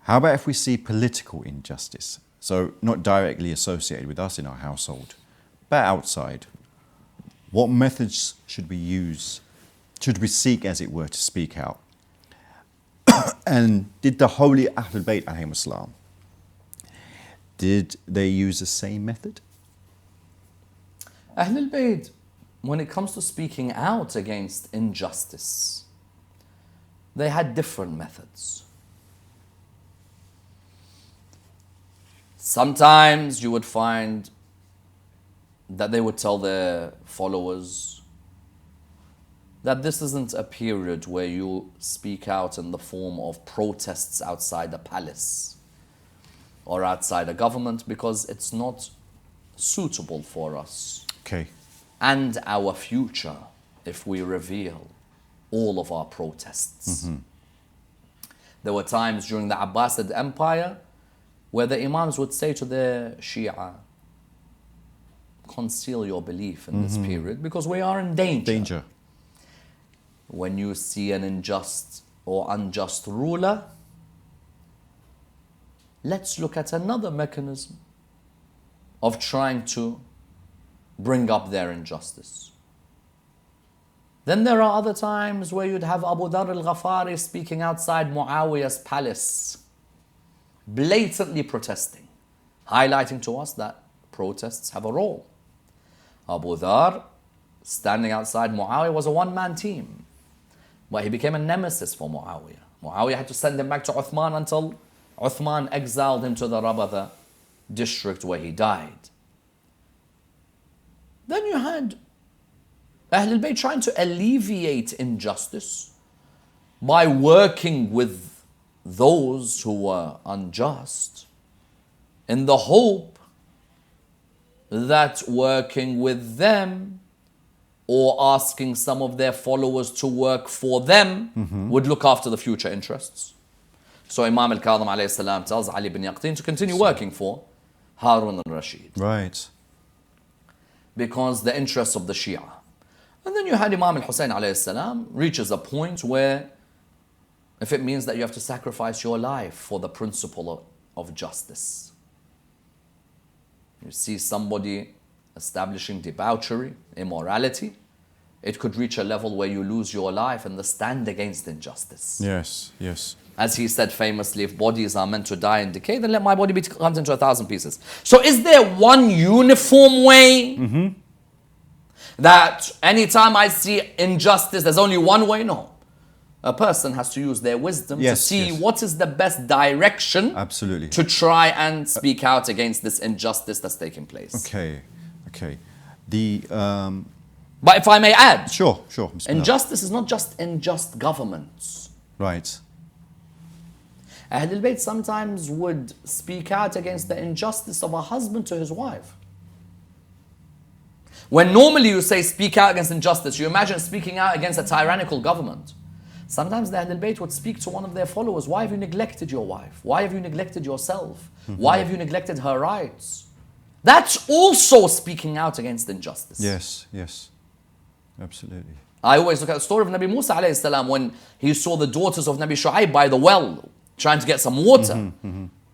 How about if we see political injustice? So, not directly associated with us in our household, but outside. What methods should we use? Should we seek, as it were, to speak out? And did the holy Ahlul Bayt alayhim assalam, did they use the same method? Ahlul Bayt, when it comes to speaking out against injustice, they had different methods. Sometimes you would find that they would tell their followers that this isn't a period where you speak out in the form of protests outside a palace or outside a government because it's not suitable for us. Okay. And our future if we reveal all of our protests. There were times during the Abbasid Empire where the Imams would say to their Shia, conceal your belief in this period because we are in danger. When you see an unjust or unjust ruler, let's look at another mechanism of trying to bring up their injustice. Then there are other times where you'd have Abu Dharr al-Ghafari speaking outside Muawiyah's palace, blatantly protesting, highlighting to us that protests have a role. Abu Dharr, standing outside Muawiyah, was a one-man team, but he became a nemesis for Muawiyah. Muawiyah had to send him back to Uthman until Uthman exiled him to the Rabada district where he died. Then you had Ahlul Bayt trying to alleviate injustice by working with those who were unjust in the hope that working with them or asking some of their followers to work for them would look after the future interests. So Imam al-Kadhim alayhi salam tells Ali ibn Yaqtin to continue working for Harun al-Rashid. Right. Because the interests of the Shia. And then you had Imam al-Hussein alayhi salam reaches a point where if it means that you have to sacrifice your life for the principle of justice. You see somebody establishing debauchery, immorality, it could reach a level where you lose your life in the stand against injustice. Yes, yes. As he said famously, if bodies are meant to die and decay, then let my body be cut into 1,000 pieces. So is there one uniform way that anytime I see injustice, there's only one way? No. A person has to use their wisdom to see what is the best direction Absolutely. to try and speak out against this injustice that's taking place. Okay, okay. The But if I may add, sure, sure. Bismillah. injustice is not just unjust governments. Right. Ahlul Bayt sometimes would speak out against the injustice of a husband to his wife. When normally you say speak out against injustice, you imagine speaking out against a tyrannical government. Sometimes the Ahlul Bayt would speak to one of their followers, why have you neglected your wife? Why have you neglected yourself? Why have you neglected her rights? That's also speaking out against injustice. Yes, yes. Absolutely. I always look at the story of Nabi Musa alayhi salam when he saw the daughters of Nabi Shu'aib by the well trying to get some water.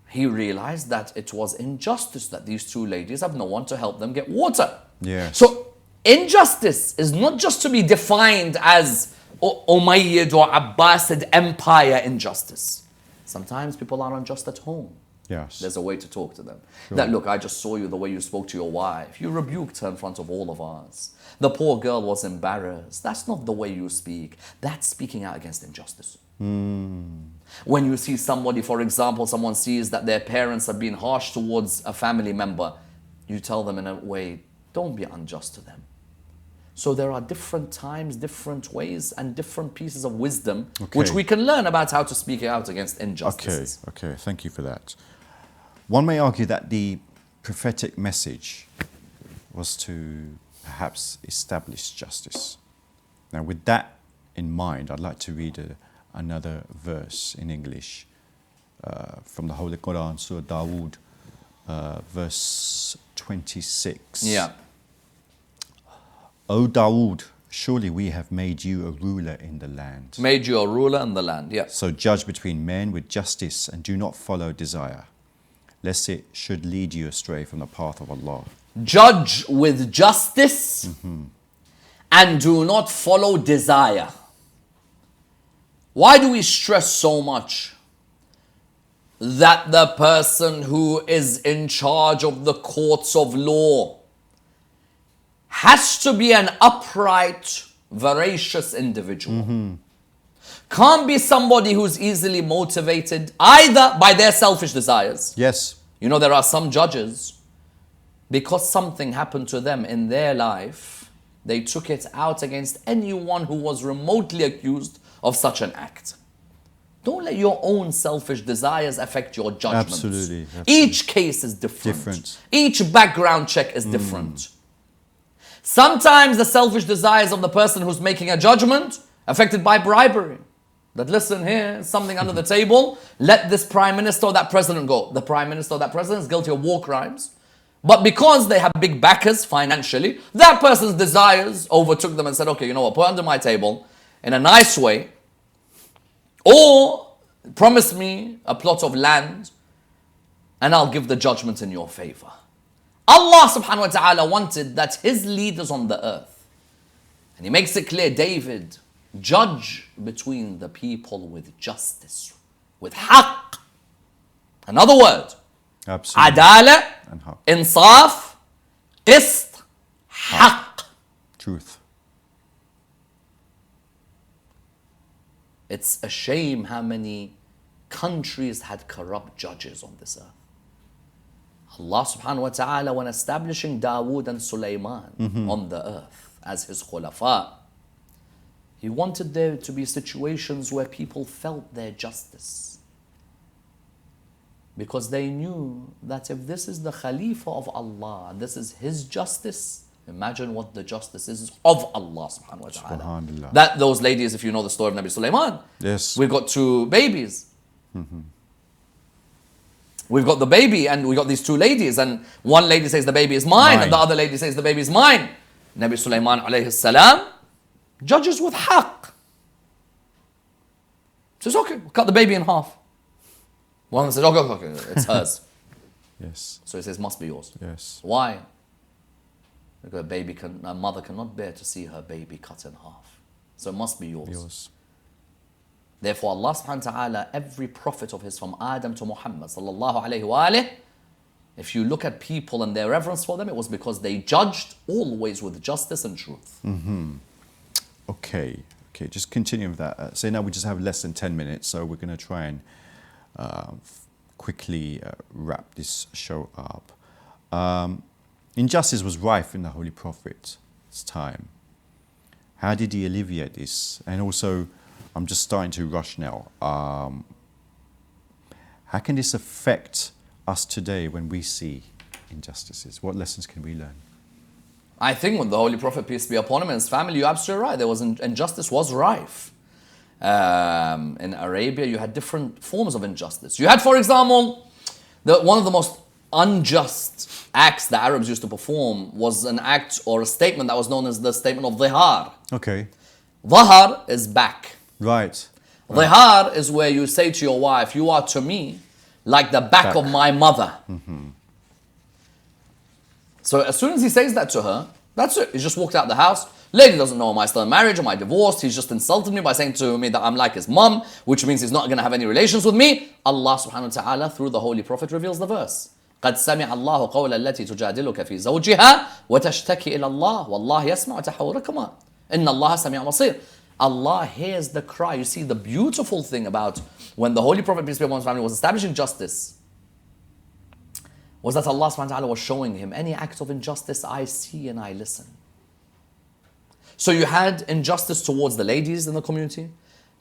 He realized that it was injustice that these two ladies have no one to help them get water. Yes. So injustice is not just to be defined as Umayyad or Abbasid empire injustice. Sometimes people are unjust at home. Yes. There's a way to talk to them. That, look, I just saw you the way you spoke to your wife. You rebuked her in front of all of us. The poor girl was embarrassed. That's not the way you speak. That's speaking out against injustice. When you see somebody, for example, someone sees that their parents have been harsh towards a family member, you tell them in a way, don't be unjust to them. So there are different times, different ways, and different pieces of wisdom which we can learn about how to speak out against injustices. Okay, okay, thank you for that. One may argue that the prophetic message was to perhaps establish justice. Now, with that in mind, I'd like to read another verse in English from the Holy Quran, Surah Dawood, verse 26. Yeah. O Dawood, surely we have made you a ruler in the land. Made you a ruler in the land, yeah. So judge between men with justice and do not follow desire, lest it should lead you astray from the path of Allah. Judge with justice and do not follow desire. Why do we stress so much that the person who is in charge of the courts of law has to be an upright, veracious individual? Can't be somebody who's easily motivated either by their selfish desires. Yes. You know, there are some judges, because something happened to them in their life, they took it out against anyone who was remotely accused of such an act. Don't let your own selfish desires affect your judgments. Absolutely. Each case is different. Each background check is different. Sometimes the selfish desires of the person who's making a judgment affected by bribery. That, listen, here, something under the table, let this prime minister or that president go. The prime minister or that president is guilty of war crimes. But because they have big backers financially, that person's desires overtook them and said, okay, you know what, put under my table in a nice way, or promise me a plot of land and I'll give the judgment in your favor. Allah subhanahu wa ta'ala wanted that his leaders on the earth, and he makes it clear, David, judge between the people with justice, with haqq. Another word, Absolutely. adala, And haqq. insaf, qist, haqq. Truth. It's a shame how many countries had corrupt judges on this earth. Allah subhanahu wa ta'ala, when establishing Dawood and Sulaiman on the earth, as his khulafa, he wanted there to be situations where people felt their justice. Because they knew that if this is the Khalifa of Allah, this is his justice, imagine what the justice is of Allah subhanahu wa ta'ala. Subhanallah. That those ladies, if you know the story of Nabi Sulaiman, Yes. we've got 2 babies. We've got the baby and we got these 2 ladies, and one lady says the baby is mine, and the other lady says the baby is mine. Nabi Sulaiman alayhi salam judges with haqq. Says, okay, we'll cut the baby in half. One says, okay, it's hers. Yes. So he says, must be yours. Yes. Why? Because a mother cannot bear to see her baby cut in half. So it must be yours. Yours. Therefore, Allah subhanahu wa ta'ala, every prophet of his from Adam to Muhammad sallallahu alayhi wa alayhi, if you look at people and their reverence for them, it was because they judged always with justice and truth. Okay, just continue with that. So now we just have less than 10 minutes, so we're going to try and quickly wrap this show up. Injustice was rife in the Holy Prophet's time. How did he alleviate this? And also, I'm just starting to rush now. How can this affect us today when we see injustices? What lessons can we learn? I think when the Holy Prophet, peace be upon him, and his family, you're absolutely right. There was injustice was rife. In Arabia, you had different forms of injustice. You had, for example, one of the most unjust acts the Arabs used to perform was an act or a statement that was known as the statement of dhihar. Okay. Dhahar is back. Right. Dhihar is where you say to your wife, you are to me like the back of my mother. So as soon as he says that to her, that's it. He's just walked out the house. Lady doesn't know, am I still in marriage? Am I divorced? He's just insulted me by saying to me that I'm like his mum, which means he's not going to have any relations with me. Allah subhanahu wa ta'ala, through the Holy Prophet, reveals the verse. قد سمع الله قول التي تجادلك في زوجها وتشتكي إلى الله والله يسمع تحوركما إن الله سميع بصير. Allah hears the cry. You see, the beautiful thing about when the Holy Prophet, peace be upon his family, was establishing justice was that Allah subhanahu wa ta'ala was showing him, any act of injustice I see and I listen. So you had injustice towards the ladies in the community,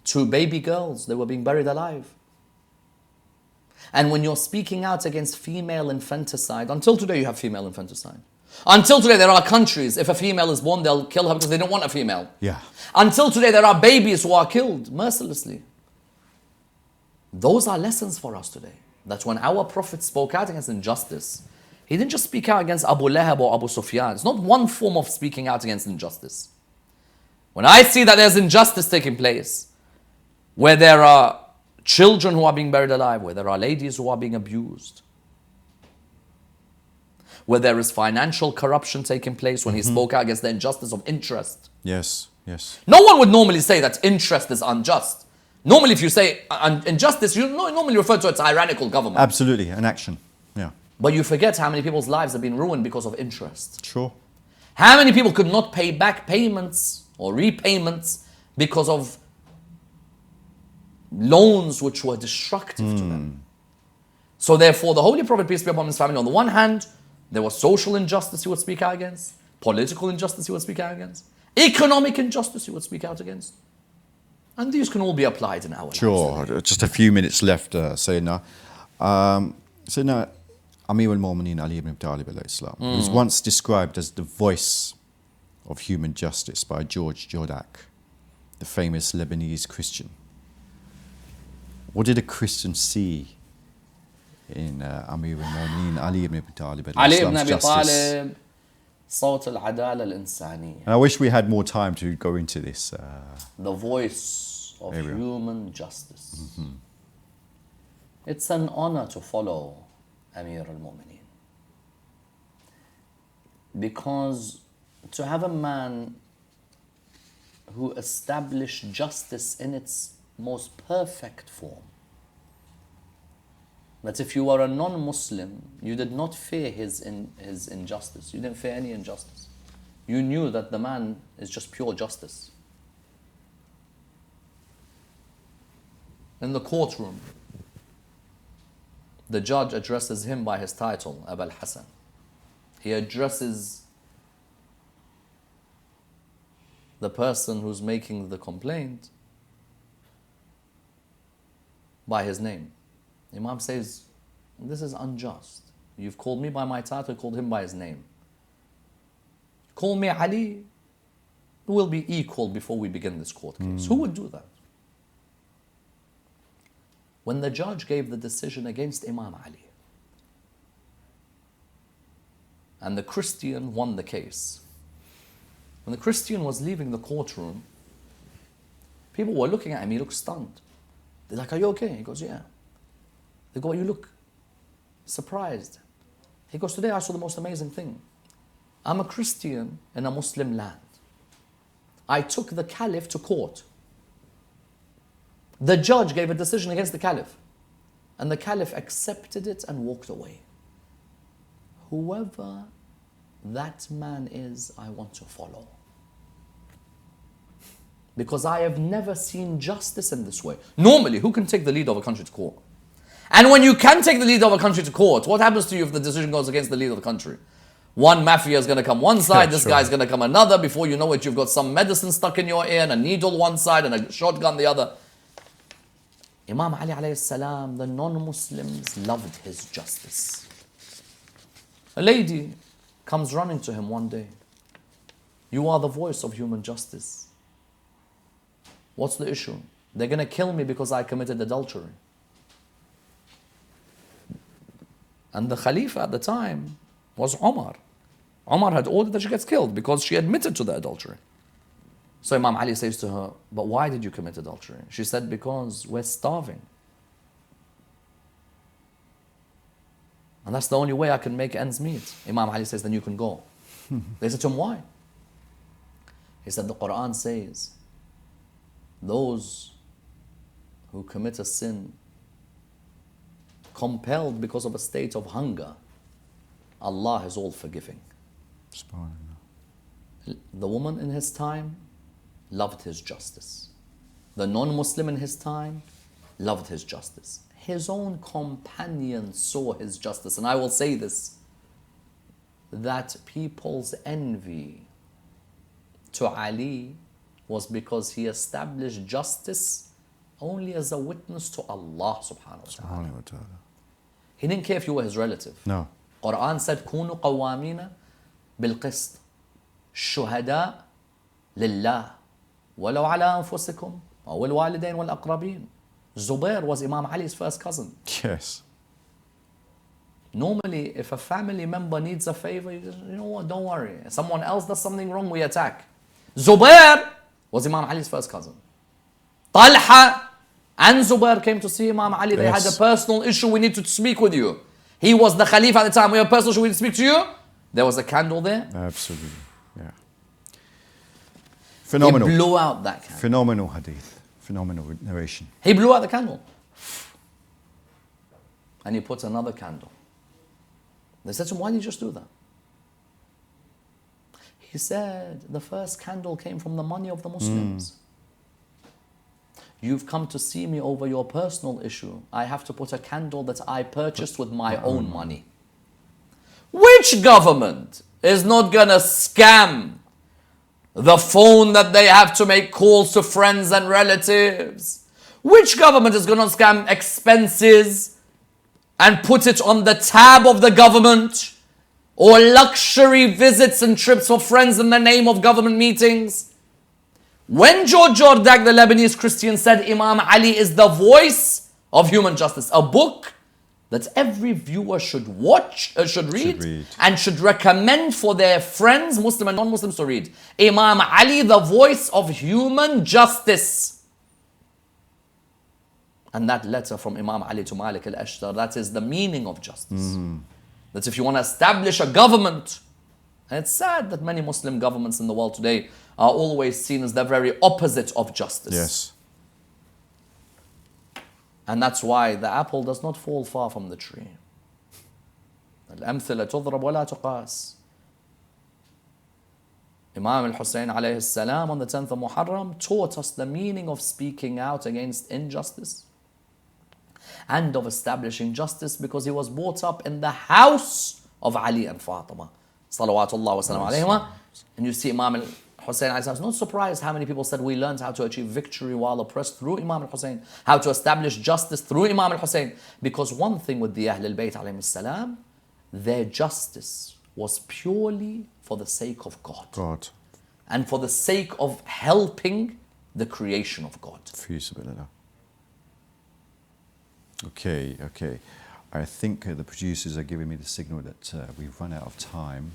to baby girls, they were being buried alive. And when you're speaking out against female infanticide, until today you have female infanticide. Until today there are countries, if a female is born, they'll kill her because they don't want a female. Yeah. Until today there are babies who are killed mercilessly. Those are lessons for us today. That when our Prophet spoke out against injustice, he didn't just speak out against Abu Lahab or Abu Sufyan. It's not one form of speaking out against injustice. When I see that there's injustice taking place, where there are children who are being buried alive, where there are ladies who are being abused, where there is financial corruption taking place, when he spoke out against the injustice of interest. Yes, yes. No one would normally say that interest is unjust. Normally, if you say injustice, you normally refer to a tyrannical government. Absolutely, an action. Yeah. But you forget how many people's lives have been ruined because of interest. Sure. How many people could not pay back payments or repayments because of loans which were destructive to them? So therefore, the Holy Prophet, peace be upon his family, on the one hand, there was social injustice he would speak out against, political injustice he would speak out against, economic injustice he would speak out against. And these can all be applied in our lives. Sure. Just a few minutes left, Sayyidina. Sayyidina Amir al-Mu'mineen Ali ibn Abi Talib alayhi salam was once described as the voice of human justice by George Jordak, the famous Lebanese Christian. What did a Christian see in Amir al-Mu'mineen Ali ibn Abi Talib alayhi salam's justice? صوت العدالة الإنسانية. And I wish we had more time to go into this. The voice of human justice. It's an honor to follow Amir al-Mu'mineen. Because to have a man who established justice in its most perfect form, that if you were a non-Muslim, you did not fear his injustice. You didn't fear any injustice. You knew that the man is just pure justice. In the courtroom, the judge addresses him by his title, Abul Hassan. He addresses the person who's making the complaint by his name. Imam says, this is unjust. You've called me by my title, called him by his name. Call me Ali, we'll be equal before we begin this court case. Who would do that? When the judge gave the decision against Imam Ali, and the Christian won the case, when the Christian was leaving the courtroom, people were looking at him, he looked stunned. They're like, are you okay? He goes, yeah. They go, you look surprised. He goes, today I saw the most amazing thing. I'm a Christian in a Muslim land. I took the Caliph to court. The judge gave a decision against the Caliph, and the Caliph accepted it and walked away. Whoever that man is, I want to follow. Because I have never seen justice in this way. Normally, who can take the lead of a country to court? And when you can take the lead of a country to court, what happens to you if the decision goes against the lead of the country? One mafia is going to come one side, this guy's going to come another. Before you know it, you've got some medicine stuck in your ear and a needle one side and a shotgun the other. Imam Ali alayhi salam, the non-Muslims loved his justice. A lady comes running to him one day. You are the voice of human justice. What's the issue? They're going to kill me because I committed adultery. And the Khalifa at the time was Ammar. Ammar had ordered that she gets killed because she admitted to the adultery. So Imam Ali says to her, but why did you commit adultery? She said, because we're starving. And that's the only way I can make ends meet. Imam Ali says, then you can go. They said to him, why? He said, the Quran says, those who commit a sin compelled because of a state of hunger, Allah is all forgiving. The woman in his time loved his justice. The non-Muslim in his time loved his justice. His own companion saw his justice. And I will say this, that people's envy to Ali was because he established justice only as a witness to Allah subhanahu wa ta'ala. He didn't care if you were his relative. No. Quran said, كونوا قوامين بالقسط شهداء لله ولو على أنفسكم أو الوالدين والأقربين. Zubair was Imam Ali's first cousin. Yes. Normally, if a family member needs a favor, you know what, don't worry. If someone else does something wrong, we attack. Zubair was Imam Ali's first cousin. Talha and Zubair came to see Imam Ali. They had a personal issue, we need to speak with you. He was the Khalifa at the time. We have a personal issue, we need to speak to you. There was a candle there. Absolutely, yeah. Phenomenal. He blew out that candle. Phenomenal hadith. Phenomenal narration. He blew out the candle. And he put another candle. They said to him, why did you just do that? He said, the first candle came from the money of the Muslims. You've come to see me over your personal issue. I have to put a candle that I purchased with my own money. Which government is not going to scam the phone that they have to make calls to friends and relatives? Which government is going to scam expenses and put it on the tab of the government? Or luxury visits and trips for friends in the name of government meetings? When George Jordak, the Lebanese Christian, said Imam Ali is the voice of human justice, a book that every viewer should watch, should read, and should recommend for their friends, Muslim and non-Muslims, to read. Imam Ali, the voice of human justice. And that letter from Imam Ali to Malik al-Ashtar, that is the meaning of justice. That if you want to establish a government, and it's sad that many Muslim governments in the world today are always seen as the very opposite of justice. Yes. And that's why the apple does not fall far from the tree. الأمثلة تضرب ولا تقاس. Imam Hussein alayhi salam on the 10th of Muharram taught us the meaning of speaking out against injustice and of establishing justice, because he was brought up in the house of Ali and Fatima. Salawatullah wa salam alayhima. And you see Imam Hussein is not surprised how many people said we learned how to achieve victory while oppressed through Imam al-Hussein, how to establish justice through Imam al-Hussein. Because one thing with the Ahl al-Bayt alayhim salam, their justice was purely for the sake of God. And for the sake of helping the creation of God. Okay. I think the producers are giving me the signal that we've run out of time.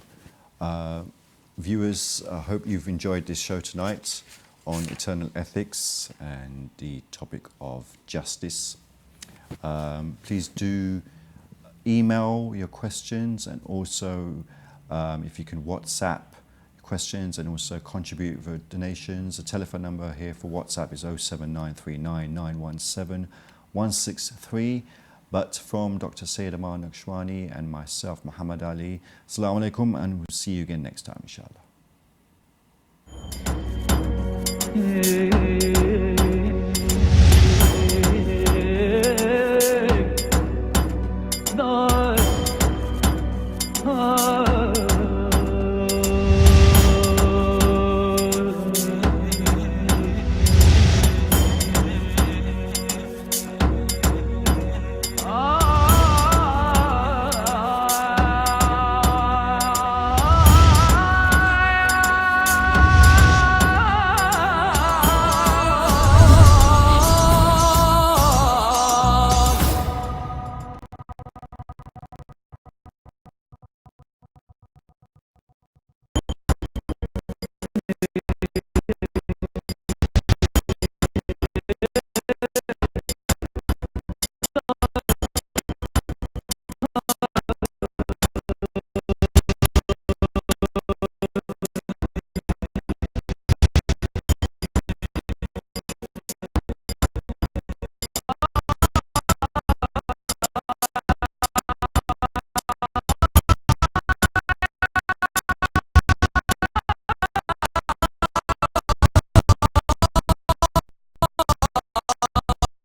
Viewers, I hope you've enjoyed this show tonight on eternal ethics and the topic of justice. Please do email your questions, and also if you can WhatsApp questions and also contribute for donations. The telephone number here for WhatsApp is 07939 917 163. But from Dr. Sayyid Ammar Nakshawani and myself, Muhammad Ali, Assalamu alaikum, and we'll see you again next time, inshallah. Ah